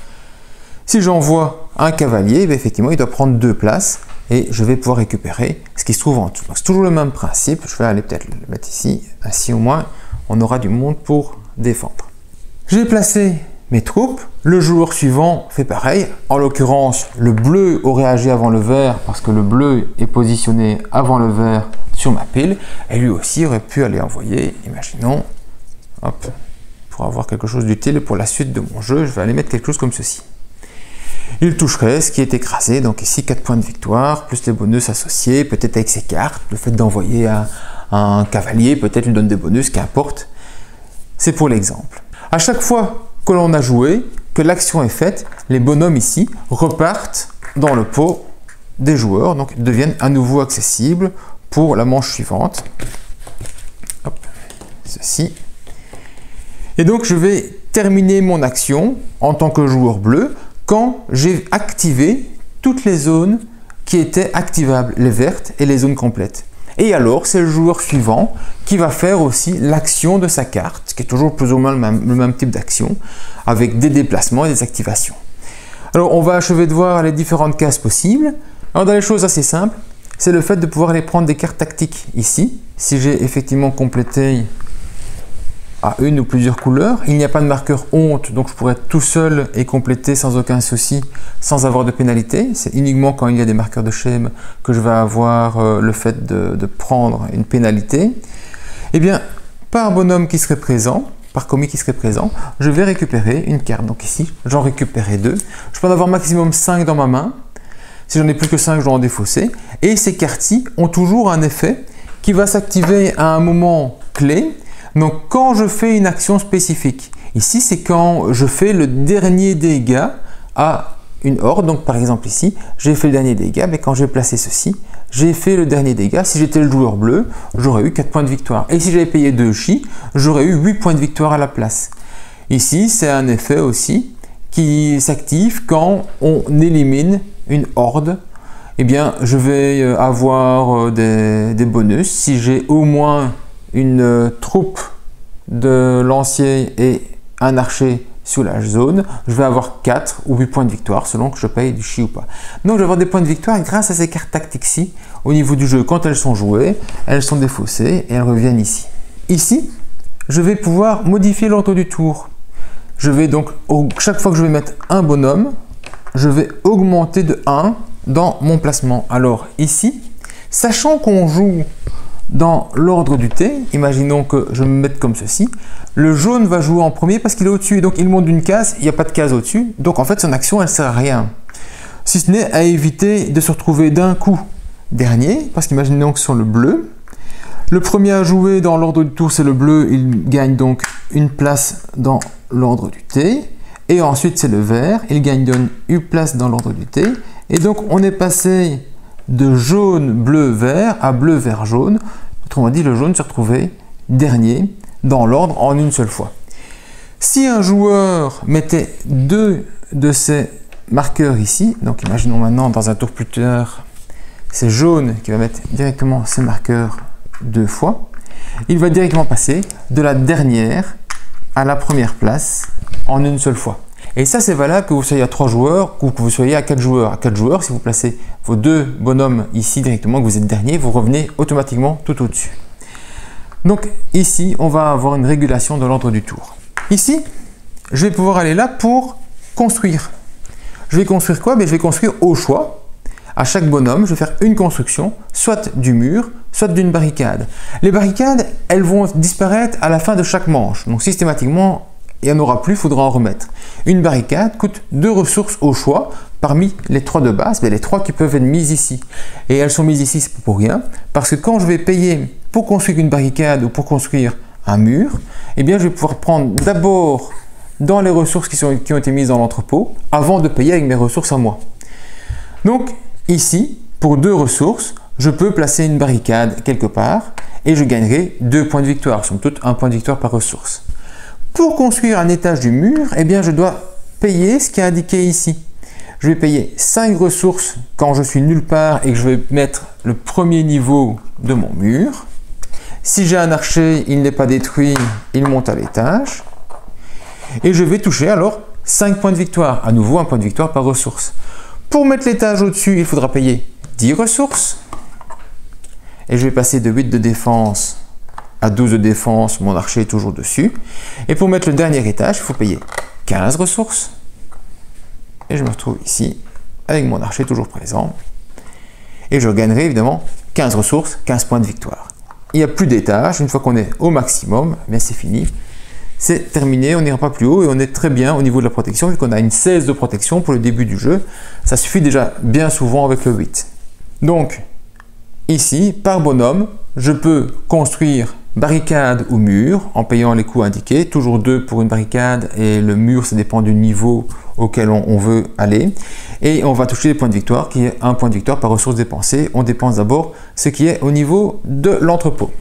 Si j'envoie un cavalier, effectivement, il doit prendre 2 places et je vais pouvoir récupérer ce qui se trouve en dessous. C'est toujours le même principe. Je vais aller peut-être le mettre ici. Ainsi, au moins, on aura du monde pour défendre. J'ai placé mes troupes, le joueur suivant fait pareil. En l'occurrence, le bleu aurait agi avant le vert parce que le bleu est positionné avant le vert sur ma pile. Et lui aussi aurait pu aller envoyer, imaginons, hop, pour avoir quelque chose d'utile pour la suite de mon jeu, je vais aller mettre quelque chose comme ceci. Il toucherait ce qui est écrasé, donc ici 4 points de victoire, plus les bonus associés, peut-être avec ses cartes, le fait d'envoyer un cavalier, peut-être lui donne des bonus, qu'importe. C'est pour l'exemple. À chaque fois que l'on a joué, que l'action est faite, les bonhommes ici repartent dans le pot des joueurs, donc deviennent à nouveau accessibles pour la manche suivante. Hop, ceci. Et donc je vais terminer mon action en tant que joueur bleu quand j'ai activé toutes les zones qui étaient activables, les vertes et les zones complètes. Et alors c'est le joueur suivant qui va faire aussi l'action de sa carte, qui est toujours plus ou moins le même type d'action, avec des déplacements et des activations. Alors on va achever de voir les différentes cases possibles. Alors dans les choses assez simples, c'est le fait de pouvoir aller prendre des cartes tactiques ici. Si j'ai effectivement complété à une ou plusieurs couleurs, il n'y a pas de marqueur honte, donc je pourrais être tout seul et compléter sans aucun souci, sans avoir de pénalité. C'est uniquement quand il y a des marqueurs de shame que je vais avoir le fait de prendre une pénalité. Eh bien, par bonhomme qui serait présent, par commis qui serait présent, je vais récupérer une carte. Donc ici, j'en récupérerai 2. Je peux en avoir maximum 5 dans ma main. Si j'en ai plus que 5, je dois en défausser. Et ces cartes-ci ont toujours un effet qui va s'activer à un moment clé. Donc quand je fais une action spécifique, ici c'est quand je fais le dernier dégât à une horde. Donc par exemple ici, j'ai fait le dernier dégât, mais quand j'ai placé ceci, j'ai fait le dernier dégât. Si j'étais le joueur bleu, j'aurais eu 4 points de victoire. Et si j'avais payé 2 chi, j'aurais eu 8 points de victoire à la place. Ici, c'est un effet aussi qui s'active quand on élimine une horde. Eh bien, je vais avoir des bonus si j'ai au moins une troupe de lanciers et un archer sous la zone, je vais avoir 4 ou 8 points de victoire selon que je paye du chi ou pas. Donc je vais avoir des points de victoire grâce à ces cartes tactiques-ci au niveau du jeu. Quand elles sont jouées, elles sont défaussées et elles reviennent ici. Ici, je vais pouvoir modifier l'ordre du tour. Je vais donc, chaque fois que je vais mettre un bonhomme, je vais augmenter de 1 dans mon placement. Alors ici, sachant qu'on joue dans l'ordre du thé, imaginons que je me mette comme ceci, le jaune va jouer en premier parce qu'il est au-dessus, donc il monte d'une case, il n'y a pas de case au-dessus, donc en fait son action elle ne sert à rien. Si ce n'est à éviter de se retrouver d'un coup dernier, parce qu'imaginons que sur le bleu, le premier à jouer dans l'ordre du tour c'est le bleu, il gagne donc une place dans l'ordre du thé, et ensuite c'est le vert, il gagne donc une place dans l'ordre du thé, et donc on est passé de jaune, bleu, vert à bleu, vert, jaune. Autrement dit, le jaune s'est retrouvé dernier dans l'ordre en une seule fois. Si un joueur mettait 2 de ces marqueurs ici, donc imaginons maintenant dans un tour plus tard, c'est jaune qui va mettre directement ces marqueurs 2 fois, il va directement passer de la dernière à la première place en une seule fois. Et ça, c'est valable que vous soyez à 3 joueurs ou que vous soyez à 4 joueurs. À 4 joueurs, si vous placez vos 2 bonhommes ici directement, que vous êtes dernier, vous revenez automatiquement tout au-dessus. Donc ici, on va avoir une régulation de l'ordre du tour. Ici, je vais pouvoir aller là pour construire. Je vais construire quoi? Je vais construire au choix. À chaque bonhomme, je vais faire une construction, soit du mur, soit d'une barricade. Les barricades, elles vont disparaître à la fin de chaque manche. Donc systématiquement, il n'y en aura plus, il faudra en remettre. Une barricade coûte 2 ressources au choix parmi les 3 de base, mais les 3 qui peuvent être mises ici. Et elles sont mises ici, c'est pour rien, parce que quand je vais payer pour construire une barricade ou pour construire un mur, eh bien je vais pouvoir prendre d'abord dans les ressources qui ont été mises dans l'entrepôt avant de payer avec mes ressources à moi. Donc ici, pour 2 ressources, je peux placer une barricade quelque part et je gagnerai 2 points de victoire, somme toute 1 point de victoire par ressource. Pour construire un étage du mur, eh bien, je dois payer ce qui est indiqué ici. Je vais payer 5 ressources quand je suis nulle part et que je vais mettre le premier niveau de mon mur. Si j'ai un archer, il n'est pas détruit, il monte à l'étage. Et je vais toucher alors 5 points de victoire. À nouveau, 1 point de victoire par ressource. Pour mettre l'étage au-dessus, il faudra payer 10 ressources. Et je vais passer de 8 de défense à 12 de défense, mon archer est toujours dessus. Et pour mettre le dernier étage, il faut payer 15 ressources. Et je me retrouve ici avec mon archer toujours présent. Et je gagnerai évidemment 15 ressources, 15 points de victoire. Il n'y a plus d'étage. Une fois qu'on est au maximum, eh bien c'est fini. C'est terminé, on n'ira pas plus haut et on est très bien au niveau de la protection vu qu'on a une 16 de protection pour le début du jeu. Ça suffit déjà bien souvent avec le 8. Donc, ici, par bonhomme, je peux construire barricade ou mur en payant les coûts indiqués. Toujours 2 pour une barricade et le mur, ça dépend du niveau auquel on veut aller. Et on va toucher les points de victoire qui est 1 point de victoire par ressource dépensée. On dépense d'abord ce qui est au niveau de l'entrepôt.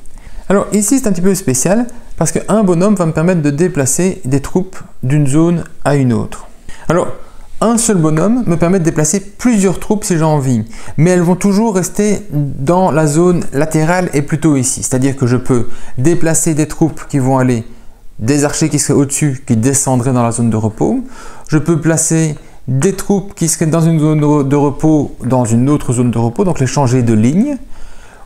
Alors ici, c'est un petit peu spécial parce qu'un bonhomme va me permettre de déplacer des troupes d'une zone à une autre. Alors, un seul bonhomme me permet de déplacer plusieurs troupes si j'ai envie, mais elles vont toujours rester dans la zone latérale et plutôt ici. C'est-à-dire que je peux déplacer des troupes qui vont aller, des archers qui seraient au-dessus, qui descendraient dans la zone de repos. Je peux placer des troupes qui seraient dans une zone de repos, dans une autre zone de repos, donc les changer de ligne.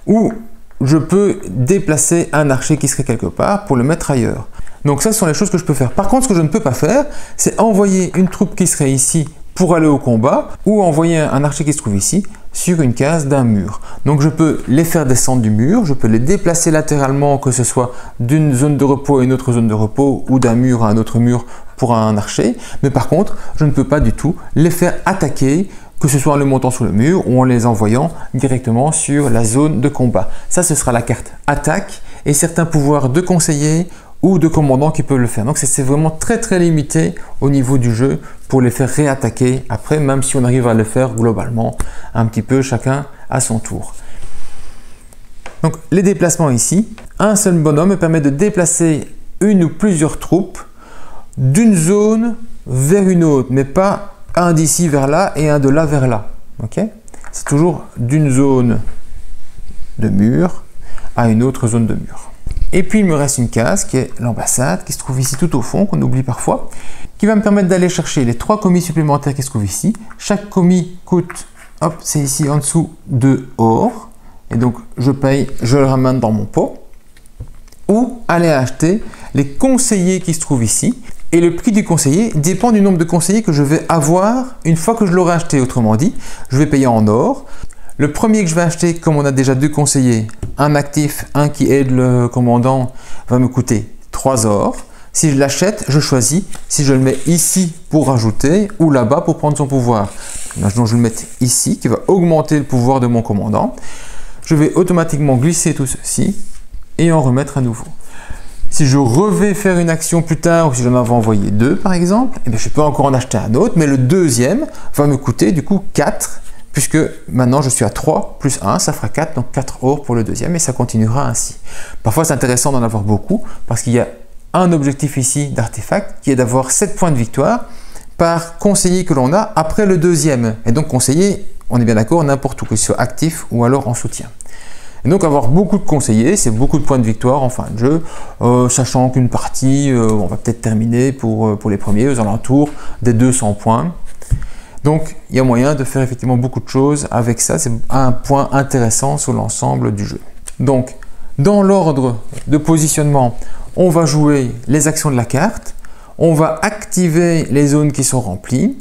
Ou je peux déplacer un archer qui serait quelque part pour le mettre ailleurs. Donc ça, ce sont les choses que je peux faire. Par contre, ce que je ne peux pas faire, c'est envoyer une troupe qui serait ici pour aller au combat ou envoyer un archer qui se trouve ici sur une case d'un mur. Donc je peux les faire descendre du mur, je peux les déplacer latéralement, que ce soit d'une zone de repos à une autre zone de repos ou d'un mur à un autre mur pour un archer. Mais par contre, je ne peux pas du tout les faire attaquer, que ce soit en les montant sur le mur ou en les envoyant directement sur la zone de combat. Ça, ce sera la carte attaque et certains pouvoirs de conseiller ou de commandant qui peuvent le faire. Donc c'est vraiment très limité au niveau du jeu pour les faire réattaquer après, même si on arrive à le faire globalement un petit peu chacun à son tour. Donc les déplacements ici, un seul bonhomme me permet de déplacer une ou plusieurs troupes d'une zone vers une autre, mais pas un d'ici vers là et un de là vers là. Okay? C'est toujours d'une zone de mur à une autre zone de mur. Et puis il me reste une case qui est l'ambassade qui se trouve ici tout au fond, qu'on oublie parfois, qui va me permettre d'aller chercher les 3 commis supplémentaires qui se trouvent ici. Chaque commis coûte, hop, c'est ici en dessous, 2 or. Et donc je paye, je le ramène dans mon pot. Ou aller acheter les conseillers qui se trouvent ici. Et le prix du conseiller dépend du nombre de conseillers que je vais avoir une fois que je l'aurai acheté. Autrement dit, je vais payer en or. Le premier que je vais acheter, comme on a déjà 2 conseillers, un actif, un qui aide le commandant, va me coûter 3 or. Si je l'achète, je choisis si je le mets ici pour rajouter ou là-bas pour prendre son pouvoir. Imaginons que je le mette ici, qui va augmenter le pouvoir de mon commandant. Je vais automatiquement glisser tout ceci et en remettre à nouveau. Si je revais faire une action plus tard, ou si j'en avais envoyé 2 par exemple, eh bien, je peux encore en acheter un autre, mais le deuxième va me coûter du coup 4, puisque maintenant je suis à 3 plus 1, ça fera 4, donc 4 or pour le deuxième, et ça continuera ainsi. Parfois c'est intéressant d'en avoir beaucoup, parce qu'il y a un objectif ici d'artefact, qui est d'avoir 7 points de victoire par conseiller que l'on a après le deuxième. Et donc conseiller, on est bien d'accord, n'importe où, que ce soit actif ou alors en soutien. Et donc avoir beaucoup de conseillers, c'est beaucoup de points de victoire en fin de jeu, sachant qu'une partie, on va peut-être terminer pour les premiers aux alentours des 200 points. Donc il y a moyen de faire effectivement beaucoup de choses avec ça, c'est un point intéressant sur l'ensemble du jeu. Donc dans l'ordre de positionnement, on va jouer les actions de la carte, on va activer les zones qui sont remplies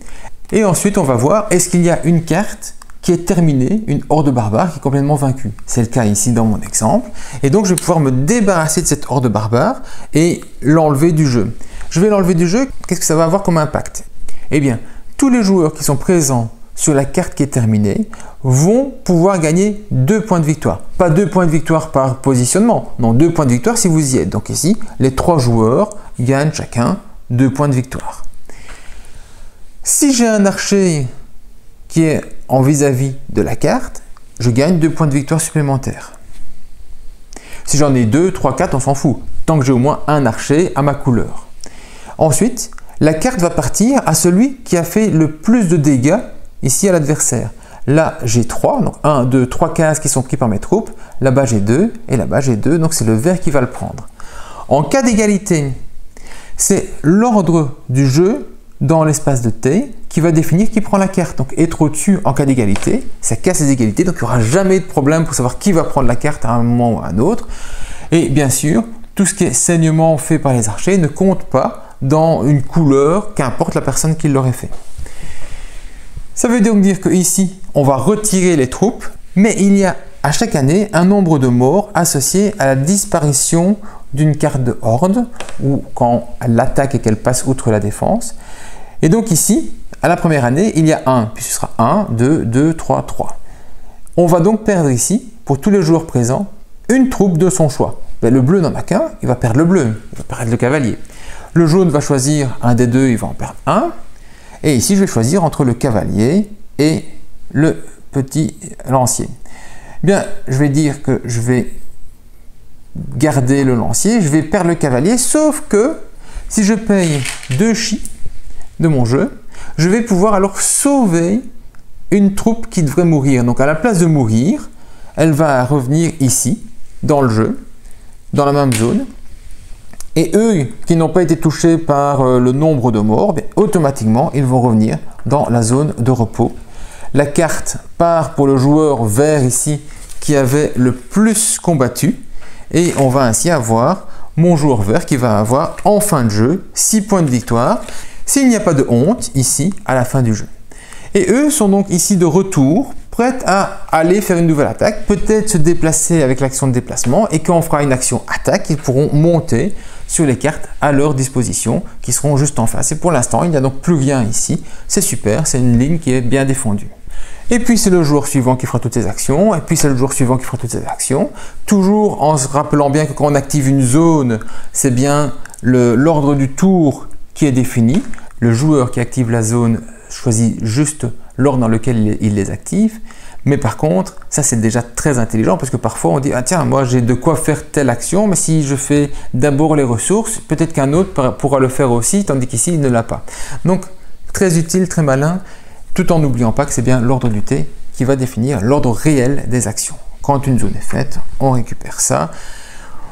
et ensuite on va voir est-ce qu'il y a une carte qui est terminée, une horde barbare qui est complètement vaincue. C'est le cas ici dans mon exemple. Et donc je vais pouvoir me débarrasser de cette horde barbare et l'enlever du jeu. Je vais l'enlever du jeu, qu'est-ce que ça va avoir comme impact? Eh bien, tous les joueurs qui sont présents sur la carte qui est terminée vont pouvoir gagner 2 points de victoire. Pas 2 points de victoire par positionnement, non, 2 points de victoire si vous y êtes. Donc ici, les 3 joueurs gagnent chacun 2 points de victoire. Si j'ai un archer qui est en vis-à-vis de la carte, je gagne 2 points de victoire supplémentaires. Si j'en ai 2, 3, 4, on s'en fout, tant que j'ai au moins un archer à ma couleur. Ensuite, la carte va partir à celui qui a fait le plus de dégâts ici à l'adversaire. Là, j'ai 3, donc 1, 2, 3 cases qui sont pris par mes troupes. Là-bas, j'ai 2 et là-bas, j'ai 2, donc c'est le vert qui va le prendre. En cas d'égalité, c'est l'ordre du jeu dans l'espace de T qui va définir qui prend la carte. Donc être au-dessus en cas d'égalité, ça casse les égalités, donc il n'y aura jamais de problème pour savoir qui va prendre la carte à un moment ou à un autre. Et bien sûr, tout ce qui est saignement fait par les archers ne compte pas dans une couleur, qu'importe la personne qui l'aurait fait. Ça veut donc dire qu'ici, on va retirer les troupes, mais il y a à chaque année un nombre de morts associé à la disparition d'une carte de horde, ou quand elle attaque et qu'elle passe outre la défense. Et donc ici, à la première année, il y a 1, puis ce sera 1, 2, 2, 3, 3. On va donc perdre ici, pour tous les joueurs présents, une troupe de son choix. Ben, le bleu n'en a qu'un, il va perdre le bleu, il va perdre le cavalier. Le jaune va choisir un des deux, il va en perdre un. Et ici, je vais choisir entre le cavalier et le petit lancier. Bien, je vais dire que je vais garder le lancier, je vais perdre le cavalier, sauf que si je paye 2 chi de mon jeu, je vais pouvoir alors sauver une troupe qui devrait mourir. Donc à la place de mourir, elle va revenir ici, dans le jeu, dans la même zone. Et eux qui n'ont pas été touchés par le nombre de morts, bien, automatiquement, ils vont revenir dans la zone de repos. La carte part pour le joueur vert ici, qui avait le plus combattu. Et on va ainsi avoir mon joueur vert qui va avoir en fin de jeu 6 points de victoire. S'il n'y a pas de honte ici à la fin du jeu. Et eux sont donc ici de retour, prêts à aller faire une nouvelle attaque, peut-être se déplacer avec l'action de déplacement, et quand on fera une action attaque, ils pourront monter sur les cartes à leur disposition qui seront juste en face. Et pour l'instant, il n'y a donc plus rien ici. C'est super, c'est une ligne qui est bien défendue. Et puis c'est le joueur suivant qui fera toutes ces actions, et puis c'est le joueur suivant qui fera toutes ces actions, toujours en se rappelant bien que quand on active une zone, c'est bien l'ordre du tour qui est défini. Le joueur qui active la zone choisit juste l'ordre dans lequel il les active. Mais par contre, ça c'est déjà très intelligent parce que parfois on dit « Ah tiens, moi j'ai de quoi faire telle action, mais si je fais d'abord les ressources, peut-être qu'un autre pourra le faire aussi, tandis qu'ici il ne l'a pas. » Donc très utile, très malin, tout en n'oubliant pas que c'est bien l'ordre du T qui va définir l'ordre réel des actions. Quand une zone est faite, on récupère ça.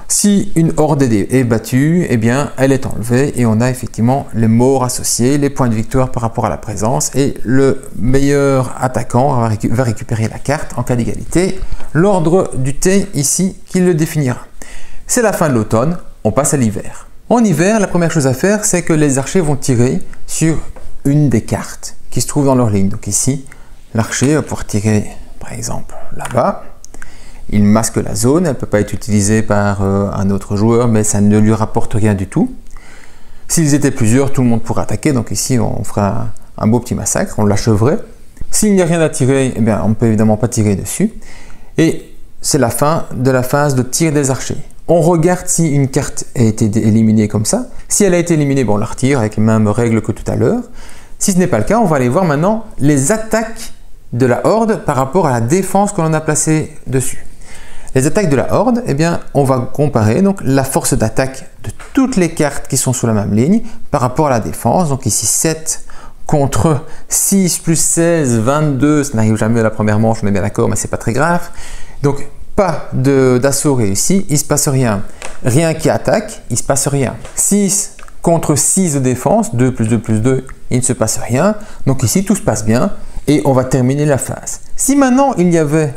Si une horde est battue, eh bien, elle est enlevée et on a effectivement les morts associés, les points de victoire par rapport à la présence et le meilleur attaquant va récupérer la carte en cas d'égalité. L'ordre du T ici qui le définira. C'est la fin de l'automne, on passe à l'hiver. En hiver, la première chose à faire, c'est que les archers vont tirer sur une des cartes qui se trouve dans leur ligne. Donc ici, l'archer va pouvoir tirer par exemple là-bas. Il masque la zone, elle ne peut pas être utilisée par un autre joueur, mais ça ne lui rapporte rien du tout. S'ils étaient plusieurs, tout le monde pourrait attaquer, donc ici on fera un beau petit massacre, on l'achèverait. S'il n'y a rien à tirer, eh bien, on ne peut évidemment pas tirer dessus. Et c'est la fin de la phase de tir des archers. On regarde si une carte a été éliminée comme ça. Si elle a été éliminée, bon, on la retire avec les mêmes règles que tout à l'heure. Si ce n'est pas le cas, on va aller voir maintenant les attaques de la horde par rapport à la défense que l'on a placée dessus. Les attaques de la horde, eh bien, on va comparer donc la force d'attaque de toutes les cartes qui sont sur la même ligne par rapport à la défense. Donc ici 7 contre 6 plus 16, 22, ça n'arrive jamais à la première manche, on est bien d'accord, mais c'est pas très grave. Donc pas d'assaut réussi, il ne se passe rien. Rien qui attaque, il ne se passe rien. 6 contre 6 de défense, 2 plus 2 plus 2, il ne se passe rien. Donc ici tout se passe bien et on va terminer la phase. Si maintenant il y avait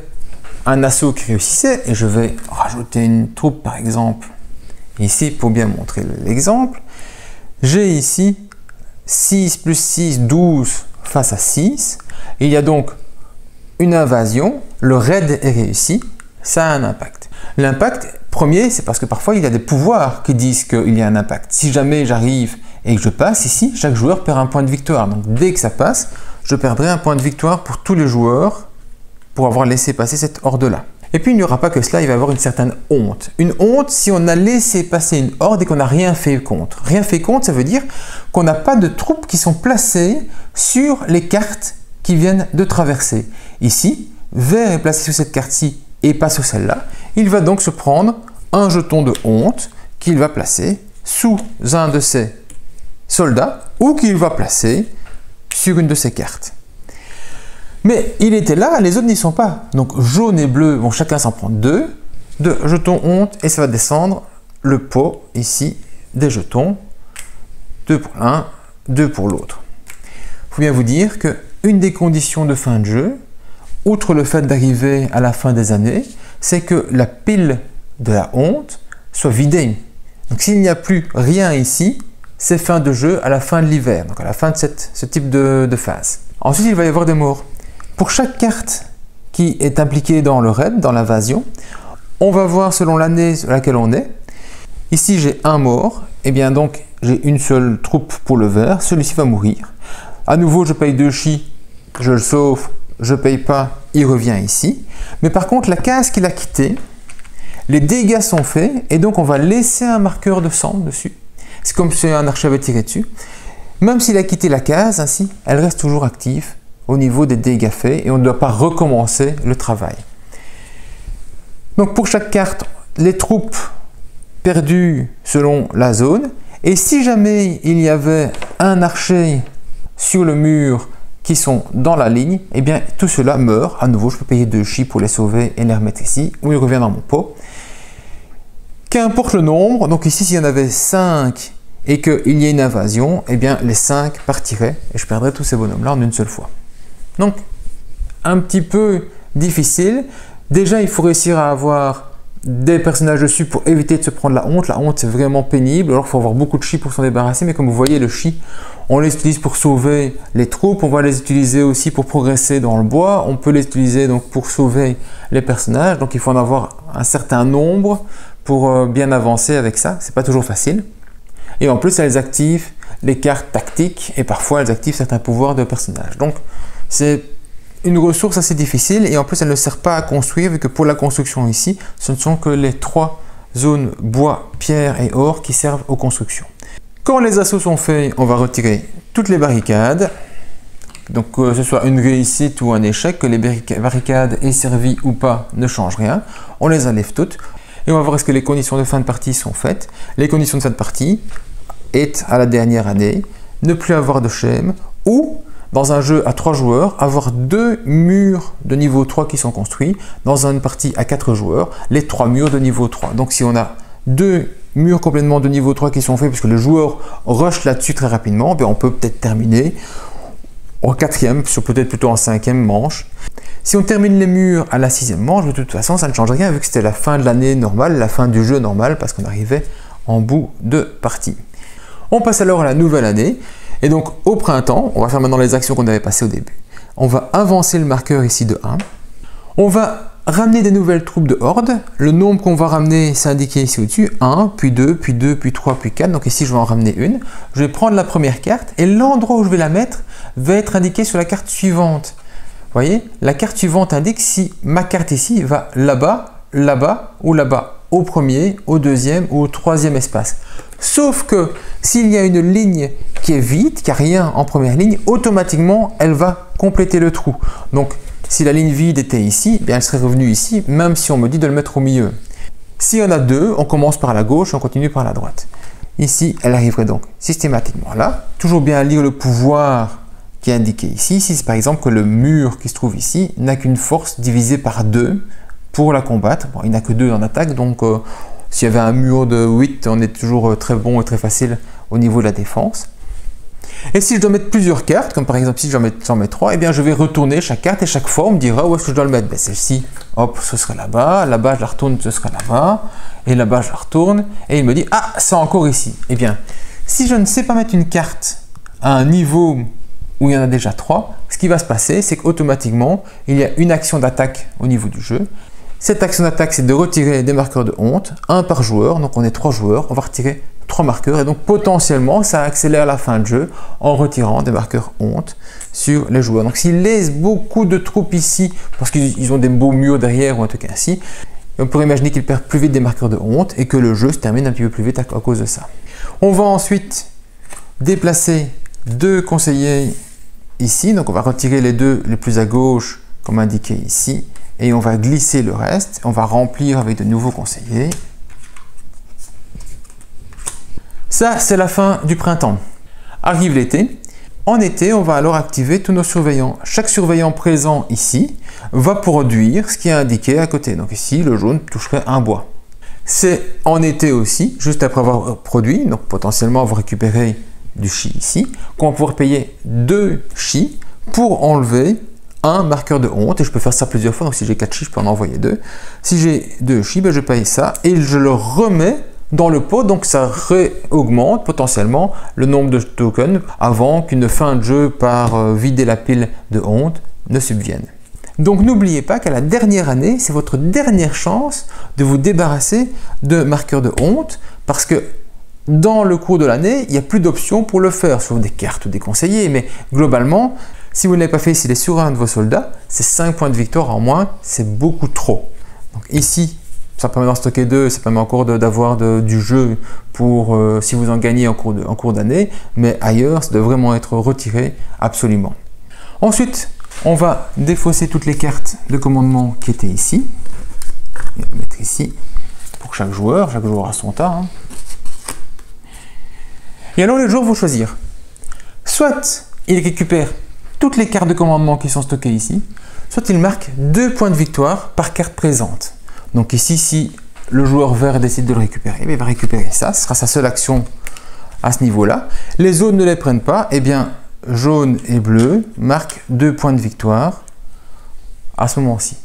un assaut qui réussissait, et je vais rajouter une troupe par exemple ici pour bien montrer l'exemple, j'ai ici 6 plus 6, 12 face à 6, il y a donc une invasion, le raid est réussi, ça a un impact. L'impact premier, c'est parce que parfois il y a des pouvoirs qui disent qu'il y a un impact. Si jamais j'arrive et que je passe ici, chaque joueur perd un point de victoire, donc dès que ça passe, je perdrai un point de victoire pour tous les joueurs pour avoir laissé passer cette horde-là. Et puis il n'y aura pas que cela, il va y avoir une certaine honte. Une honte si on a laissé passer une horde et qu'on n'a rien fait contre. Rien fait contre, ça veut dire qu'on n'a pas de troupes qui sont placées sur les cartes qui viennent de traverser. Ici, vert est placé sur cette carte-ci et pas sur celle-là. Il va donc se prendre un jeton de honte qu'il va placer sous un de ses soldats ou qu'il va placer sur une de ses cartes. Mais il était là, les autres n'y sont pas. Donc jaune et bleu vont chacun s'en prendre 2 jetons honte et ça va descendre le pot ici des jetons. 2 pour l'un, 2 pour l'autre. Il faut bien vous dire qu'une des conditions de fin de jeu, outre le fait d'arriver à la fin des années, c'est que la pile de la honte soit vidée. Donc s'il n'y a plus rien ici, c'est fin de jeu à la fin de l'hiver, donc à la fin de ce type de phase. Ensuite, il va y avoir des morts. Pour chaque carte qui est impliquée dans le raid, dans l'invasion, on va voir selon l'année sur laquelle on est. Ici, j'ai un mort, et bien donc j'ai une seule troupe pour le vert, celui-ci va mourir. À nouveau, je paye 2 chi, je le sauve, je ne paye pas, il revient ici. Mais par contre, la case qu'il a quittée, les dégâts sont faits et donc on va laisser un marqueur de sang dessus. C'est comme si un archer avait tiré dessus. Même s'il a quitté la case, ainsi, elle reste toujours active au niveau des dégâts faits et on ne doit pas recommencer le travail. Donc pour chaque carte, les troupes perdues selon la zone. Et si jamais il y avait un archer sur le mur qui sont dans la ligne, eh bien tout cela meurt. À nouveau, je peux payer 2 chi pour les sauver et les remettre ici, ou ils reviennent dans mon pot. Qu'importe le nombre, donc ici s'il y en avait 5 et qu'il y ait une invasion, eh bien les 5 partiraient et je perdrais tous ces bonhommes-là en une seule fois. Donc, un petit peu difficile. Déjà, il faut réussir à avoir des personnages dessus pour éviter de se prendre la honte. La honte, c'est vraiment pénible. Alors, il faut avoir beaucoup de chi pour s'en débarrasser. Mais comme vous voyez, le chi, on les utilise pour sauver les troupes. On va les utiliser aussi pour progresser dans le bois. On peut les utiliser donc pour sauver les personnages. Donc, il faut en avoir un certain nombre pour bien avancer avec ça. C'est pas toujours facile. Et en plus, elles activent les cartes tactiques et parfois elles activent certains pouvoirs de personnages. Donc, c'est une ressource assez difficile et en plus, elle ne sert pas à construire vu que pour la construction ici, ce ne sont que les 3 zones bois, pierre et or qui servent aux constructions. Quand les assauts sont faits, on va retirer toutes les barricades. Donc, que ce soit une réussite ou un échec, que les barricades aient servi ou pas ne change rien. On les enlève toutes. Et on va voir est-ce que les conditions de fin de partie sont faites. Les conditions de fin de partie est à la dernière année, ne plus avoir de schème ou dans un jeu à 3 joueurs, avoir 2 murs de niveau 3 qui sont construits. Dans une partie à 4 joueurs, les 3 murs de niveau 3. Donc si on a 2 murs complètement de niveau 3 qui sont faits, puisque le joueur rush là-dessus très rapidement, bien on peut peut-être terminer en 4e, peut-être plutôt en 5e manche. Si on termine les murs à la 6e manche, de toute façon, ça ne change rien vu que c'était la fin de l'année normale, la fin du jeu normal, parce qu'on arrivait en bout de partie. On passe alors à la nouvelle année. Et donc, au printemps, on va faire maintenant les actions qu'on avait passées au début. On va avancer le marqueur ici de 1. On va ramener des nouvelles troupes de horde. Le nombre qu'on va ramener, c'est indiqué ici au-dessus. 1, puis 2, puis 2, puis 3, puis 4. Donc ici, je vais en ramener une. Je vais prendre la première carte et l'endroit où je vais la mettre va être indiqué sur la carte suivante. Vous voyez, la carte suivante indique si ma carte ici va là-bas, là-bas ou là-bas. Au premier, au deuxième ou au troisième espace. Sauf que s'il y a une ligne qui est vide, qui n'a rien en première ligne, automatiquement, elle va compléter le trou. Donc, si la ligne vide était ici, bien, elle serait revenue ici, même si on me dit de le mettre au milieu. S'il y en a 2, on commence par la gauche, on continue par la droite. Ici, elle arriverait donc systématiquement là. Toujours bien lire le pouvoir qui est indiqué ici. Ici, c'est par exemple que le mur qui se trouve ici n'a qu'une force divisée par 2 pour la combattre. Bon, il n'a que 2 en attaque, donc s'il y avait un mur de 8, on est toujours très bon et très facile au niveau de la défense. Et si je dois mettre plusieurs cartes, comme par exemple si j'en mets 3, eh bien je vais retourner chaque carte et chaque fois on me dira où est-ce que je dois le mettre. Ben, celle-ci, hop, ce serait là-bas, là-bas je la retourne, ce sera là-bas, et là-bas je la retourne, et il me dit, ah, c'est encore ici. Eh bien, si je ne sais pas mettre une carte à un niveau où il y en a déjà 3, ce qui va se passer, c'est qu'automatiquement, il y a une action d'attaque au niveau du jeu. Cette action d'attaque, c'est de retirer des marqueurs de honte, 1 par joueur, donc on est 3 joueurs, on va retirer 3 marqueurs et donc potentiellement ça accélère la fin de jeu en retirant des marqueurs honte sur les joueurs. Donc s'ils laissent beaucoup de troupes ici parce qu'ils ont des beaux murs derrière ou un truc ainsi, on pourrait imaginer qu'ils perdent plus vite des marqueurs de honte et que le jeu se termine un petit peu plus vite à cause de ça. On va ensuite déplacer 2 conseillers ici, donc on va retirer les 2 les plus à gauche comme indiqué ici et on va glisser le reste, on va remplir avec de nouveaux conseillers. Ça, c'est la fin du printemps. Arrive l'été. En été, on va alors activer tous nos surveillants. Chaque surveillant présent ici va produire ce qui est indiqué à côté. Donc ici, le jaune toucherait un bois. C'est en été aussi, juste après avoir produit, donc potentiellement avoir récupéré du chi ici, qu'on va pouvoir payer 2 chi pour enlever un marqueur de honte. Et je peux faire ça plusieurs fois. Donc si j'ai 4 chi, je peux en envoyer 2. Si j'ai 2 chi, ben je paye ça et je le remets dans le pot, donc ça réaugmente potentiellement le nombre de tokens avant qu'une fin de jeu par vider la pile de honte ne subvienne. Donc n'oubliez pas qu'à la dernière année, c'est votre dernière chance de vous débarrasser de marqueurs de honte parce que dans le cours de l'année, il n'y a plus d'options pour le faire, sauf des cartes ou des conseillers, mais globalement, si vous ne l'avez pas fait s'il est sur un de vos soldats, c'est 5 points de victoire en moins, c'est beaucoup trop. Donc ici, ça permet d'en stocker 2, ça permet encore d'avoir du jeu pour si vous en gagnez en cours d'année, mais ailleurs, ça doit vraiment être retiré absolument. Ensuite, on va défausser toutes les cartes de commandement qui étaient ici. Et les mettre ici pour chaque joueur a son tas. Hein. Et alors les joueurs vont choisir. Soit ils récupèrent toutes les cartes de commandement qui sont stockées ici, soit ils marquent 2 points de victoire par carte présente. Donc ici, si le joueur vert décide de le récupérer, il va récupérer ça, ce sera sa seule action à ce niveau-là. Les autres ne les prennent pas, et bien jaune et bleu marquent 2 points de victoire à ce moment-ci.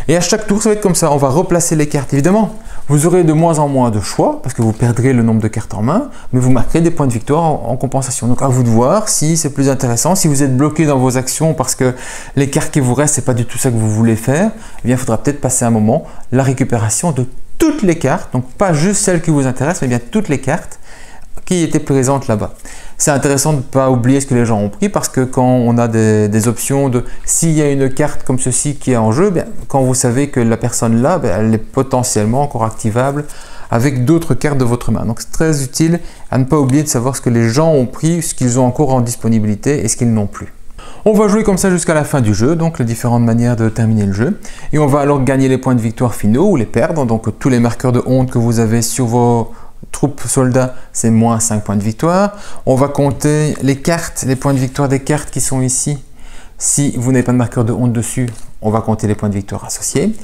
Et à chaque tour, ça va être comme ça. On va replacer les cartes. Évidemment, vous aurez de moins en moins de choix parce que vous perdrez le nombre de cartes en main, mais vous marquerez des points de victoire en compensation. Donc à vous de voir si c'est plus intéressant. Si vous êtes bloqué dans vos actions parce que les cartes qui vous restent, c'est pas du tout ça que vous voulez faire, eh bien, il faudra peut-être passer un moment la récupération de toutes les cartes, donc pas juste celles qui vous intéressent, mais bien toutes les cartes qui étaient présentes là-bas. C'est intéressant de ne pas oublier ce que les gens ont pris parce que quand on a des options de s'il y a une carte comme ceci qui est en jeu, bien, quand vous savez que la personne là, bien, elle est potentiellement encore activable avec d'autres cartes de votre main. Donc c'est très utile à ne pas oublier de savoir ce que les gens ont pris, ce qu'ils ont encore en disponibilité et ce qu'ils n'ont plus. On va jouer comme ça jusqu'à la fin du jeu, donc les différentes manières de terminer le jeu. Et on va alors gagner les points de victoire finaux ou les perdre. Donc tous les marqueurs de honte que vous avez sur vos troupes soldats, c'est moins 5 points de victoire. On va compter les cartes, les points de victoire des cartes qui sont ici. Si vous n'avez pas de marqueur de honte dessus, on va compter les points de victoire associés.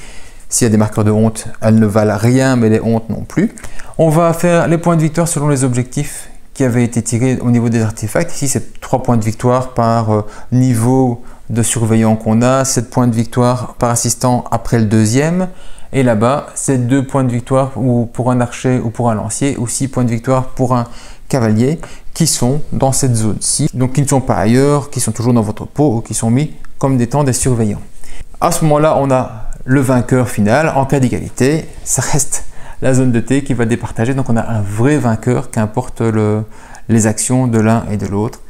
S'il y a des marqueurs de honte, elles ne valent rien, mais les hontes non plus. On va faire les points de victoire selon les objectifs qui avaient été tirés au niveau des artefacts. Ici, c'est 3 points de victoire par niveau de surveillant qu'on a, 7 points de victoire par assistant après le deuxième. Et là-bas, c'est 2 points de victoire pour un archer ou pour un lancier, ou 6 points de victoire pour un cavalier, qui sont dans cette zone-ci, donc qui ne sont pas ailleurs, qui sont toujours dans votre pot, ou qui sont mis comme étant des surveillants. À ce moment-là, on a le vainqueur final. En cas d'égalité, ça reste la zone de thé qui va départager, donc on a un vrai vainqueur, qu'importe les actions de l'un et de l'autre.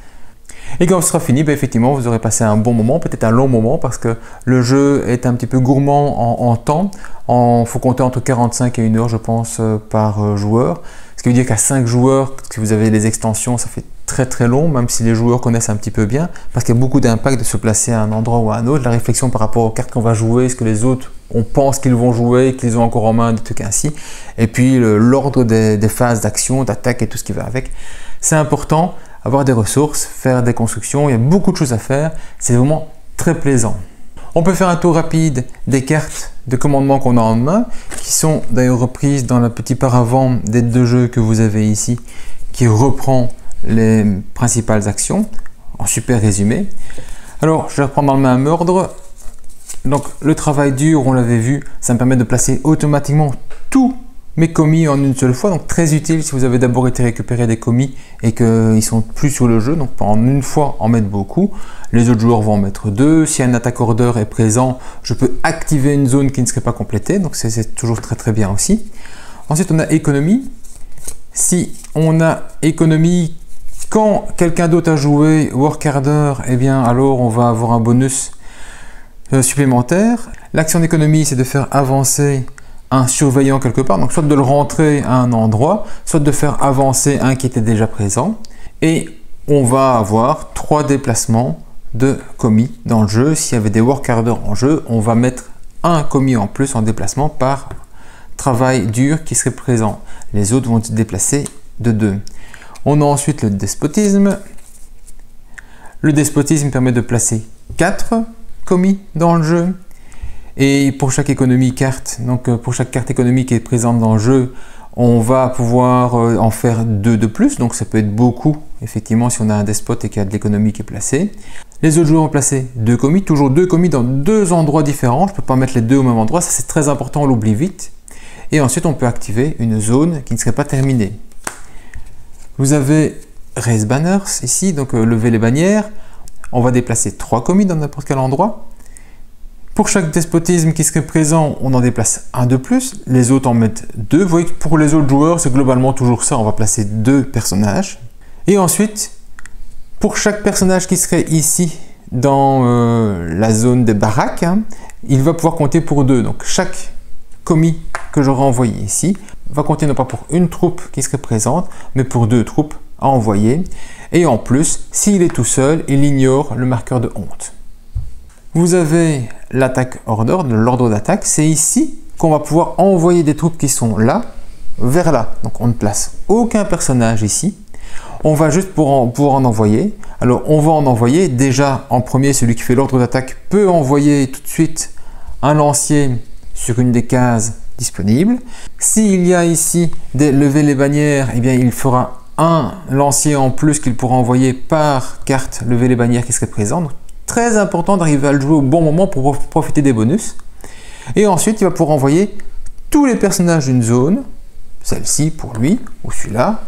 Et quand ce sera fini, effectivement, vous aurez passé un bon moment, peut-être un long moment, parce que le jeu est un petit peu gourmand en temps. Il faut compter entre 45 et 1 heure, je pense, par joueur. Ce qui veut dire qu'à 5 joueurs, si vous avez les extensions, ça fait très très long, même si les joueurs connaissent un petit peu bien, parce qu'il y a beaucoup d'impact de se placer à un endroit ou à un autre. La réflexion par rapport aux cartes qu'on va jouer, ce que les autres, on pense qu'ils vont jouer, qu'ils ont encore en main, des trucs ainsi. Et puis l'ordre des phases d'action, d'attaque et tout ce qui va avec. C'est important. Avoir des ressources, faire des constructions, il y a beaucoup de choses à faire, c'est vraiment très plaisant. On peut faire un tour rapide des cartes de commandement qu'on a en main, qui sont d'ailleurs reprises dans le petit paravent d'aide de jeu que vous avez ici, qui reprend les principales actions, en super résumé. Alors, je vais reprendre dans le même ordre. Donc, le travail dur, on l'avait vu, ça me permet de placer automatiquement tous mes commis en une seule fois, donc très utile si vous avez d'abord été récupérer des commis et qu'ils sont plus sur le jeu, donc en une fois en mettre beaucoup. Les autres joueurs vont en mettre 2. Si un attaque-order est présent, je peux activer une zone qui ne serait pas complétée, donc c'est toujours très très bien aussi. Ensuite, on a économie. Si on a économie, quand quelqu'un d'autre a joué work harder, eh bien alors on va avoir un bonus supplémentaire. L'action d'économie, c'est de faire avancer un surveillant quelque part, donc soit de le rentrer à un endroit, soit de faire avancer un qui était déjà présent. Et on va avoir 3 déplacements de commis dans le jeu. S'il y avait des work harder en jeu, on va mettre un commis en plus en déplacement par travail dur qui serait présent. Les autres vont se déplacer de 2. On a ensuite le despotisme. Le despotisme permet de placer 4 commis dans le jeu. Et pour chaque économie carte, donc pour chaque carte économique qui est présente dans le jeu, on va pouvoir en faire 2 de plus. Donc ça peut être beaucoup, effectivement, si on a un despote et qu'il y a de l'économie qui est placée. Les autres joueurs ont placé 2 commis, toujours 2 commis dans 2 endroits différents. Je ne peux pas mettre les 2 au même endroit, ça c'est très important, on l'oublie vite. Et ensuite, on peut activer une zone qui ne serait pas terminée. Vous avez Raise Banners ici, donc lever les bannières. On va déplacer 3 commis dans n'importe quel endroit. Pour chaque despotisme qui serait présent, on en déplace un de plus. Les autres en mettent 2. Vous voyez que pour les autres joueurs, c'est globalement toujours ça. On va placer 2 personnages. Et ensuite, pour chaque personnage qui serait ici dans la zone des baraques, il va pouvoir compter pour 2. Donc chaque commis que j'aurai envoyé ici va compter non pas pour une troupe qui serait présente, mais pour 2 troupes à envoyer. Et en plus, s'il est tout seul, il ignore le marqueur de honte. Vous avez l'attaque order, l'ordre d'attaque. C'est ici qu'on va pouvoir envoyer des troupes qui sont là vers là. Donc on ne place aucun personnage ici. On va juste pouvoir en envoyer. Alors on va en envoyer. Déjà en premier, celui qui fait l'ordre d'attaque peut envoyer tout de suite un lancier sur une des cases disponibles. S'il y a ici des lever les bannières, eh bien il fera un lancier en plus qu'il pourra envoyer par carte lever les bannières qui serait présent. Donc, très important d'arriver à le jouer au bon moment pour profiter des bonus. Et ensuite, il va pouvoir envoyer tous les personnages d'une zone, celle-ci pour lui, ou celui-là,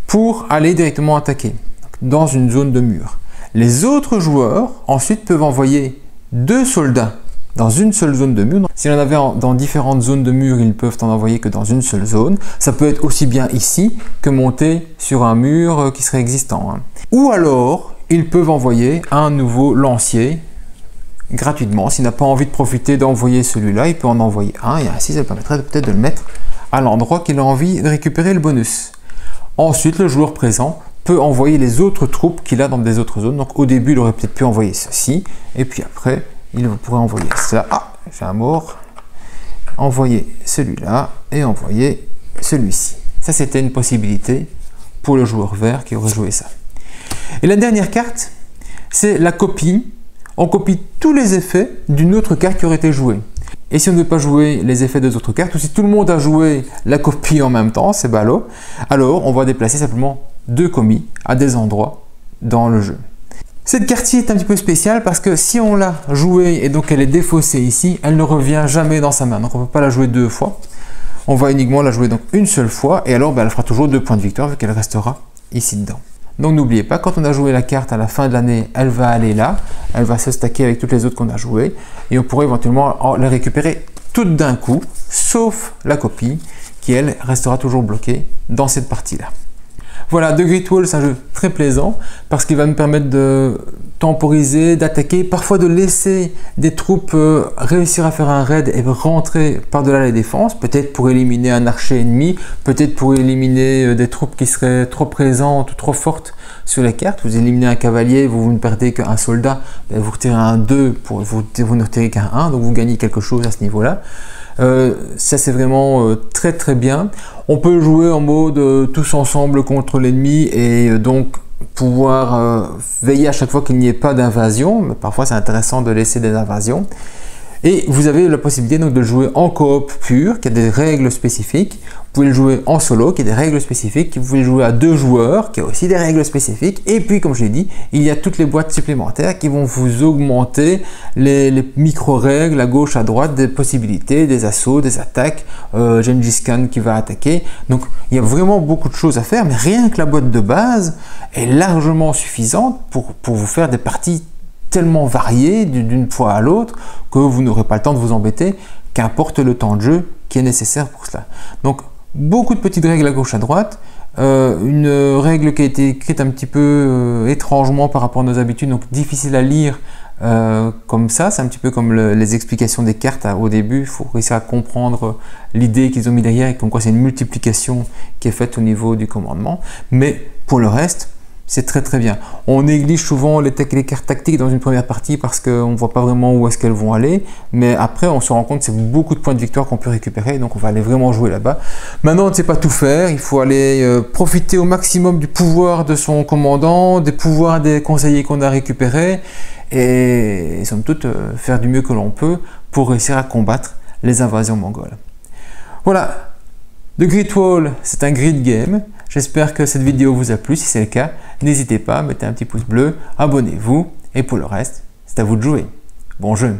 pour aller directement attaquer dans une zone de mur. Les autres joueurs, ensuite, peuvent envoyer 2 soldats dans une seule zone de mur. S'il y en avait dans différentes zones de mur, ils ne peuvent en envoyer que dans une seule zone. Ça peut être aussi bien ici que monter sur un mur qui serait existant. Ou alors, ils peuvent envoyer un nouveau lancier gratuitement. S'il n'a pas envie de profiter d'envoyer celui-là, il peut en envoyer un et ainsi ça permettrait peut-être de le mettre à l'endroit qu'il a envie de récupérer le bonus. Ensuite, le joueur présent peut envoyer les autres troupes qu'il a dans des autres zones. Donc au début, il aurait peut-être pu envoyer ceci et puis après, il pourrait envoyer cela. Ah, j'ai un mort. Envoyer celui-là et envoyer celui-ci. Ça, c'était une possibilité pour le joueur vert qui aurait joué ça. Et la dernière carte, c'est la copie. On copie tous les effets d'une autre carte qui aurait été jouée. Et si on ne veut pas jouer les effets des autres cartes, ou si tout le monde a joué la copie en même temps, c'est ballot, alors on va déplacer simplement 2 commis à des endroits dans le jeu. Cette carte-ci est un petit peu spéciale parce que si on l'a jouée et donc elle est défaussée ici, elle ne revient jamais dans sa main. Donc on ne peut pas la jouer 2 fois. On va uniquement la jouer donc une seule fois et alors elle fera toujours 2 points de victoire vu qu'elle restera ici dedans. Donc n'oubliez pas, quand on a joué la carte à la fin de l'année, elle va aller là, elle va se stacker avec toutes les autres qu'on a jouées et on pourrait éventuellement les récupérer toutes d'un coup, sauf la copie qui elle restera toujours bloquée dans cette partie-là. Voilà, The Great Wall, c'est un jeu très plaisant parce qu'il va nous permettre de temporiser, d'attaquer, parfois de laisser des troupes réussir à faire un raid et rentrer par-delà les défenses, peut-être pour éliminer un archer ennemi, peut-être pour éliminer des troupes qui seraient trop présentes ou trop fortes sur les cartes. Vous éliminez un cavalier, vous ne perdez qu'un soldat, vous retirez un 2, vous ne retirez qu'un 1, donc vous gagnez quelque chose à ce niveau-là. Ça c'est vraiment très très bien. On peut jouer en mode tous ensemble contre l'ennemi et donc pouvoir veiller à chaque fois qu'il n'y ait pas d'invasion, mais parfois c'est intéressant de laisser des invasions. Et vous avez la possibilité donc de le jouer en coop pur, qui a des règles spécifiques. Vous pouvez le jouer en solo, qui a des règles spécifiques. Vous pouvez le jouer à 2 joueurs, qui a aussi des règles spécifiques. Et puis, comme je l'ai dit, il y a toutes les boîtes supplémentaires qui vont vous augmenter les micro-règles à gauche, à droite, des possibilités, des assauts, des attaques. Gengis Khan qui va attaquer. Donc, il y a vraiment beaucoup de choses à faire, mais rien que la boîte de base est largement suffisante pour vous faire des parties tellement varié d'une fois à l'autre que vous n'aurez pas le temps de vous embêter, qu'importe le temps de jeu qui est nécessaire pour cela. Donc beaucoup de petites règles à gauche à droite, une règle qui a été écrite un petit peu étrangement par rapport à nos habitudes, donc difficile à lire comme ça, c'est un petit peu comme les explications des cartes au début, il faut réussir à comprendre l'idée qu'ils ont mis derrière et comme quoi c'est une multiplication qui est faite au niveau du commandement, mais pour le reste, c'est très très bien. On néglige souvent les cartes tactiques dans une première partie parce qu'on ne voit pas vraiment où est-ce qu'elles vont aller. Mais après, on se rend compte que c'est beaucoup de points de victoire qu'on peut récupérer. Donc, on va aller vraiment jouer là-bas. Maintenant, on ne sait pas tout faire. Il faut aller profiter au maximum du pouvoir de son commandant, des pouvoirs des conseillers qu'on a récupérés. Et somme toute, faire du mieux que l'on peut pour réussir à combattre les invasions mongoles. Voilà. The Great Wall, c'est un grid game. J'espère que cette vidéo vous a plu. Si c'est le cas, n'hésitez pas, mettez un petit pouce bleu, abonnez-vous et pour le reste, c'est à vous de jouer. Bon jeu!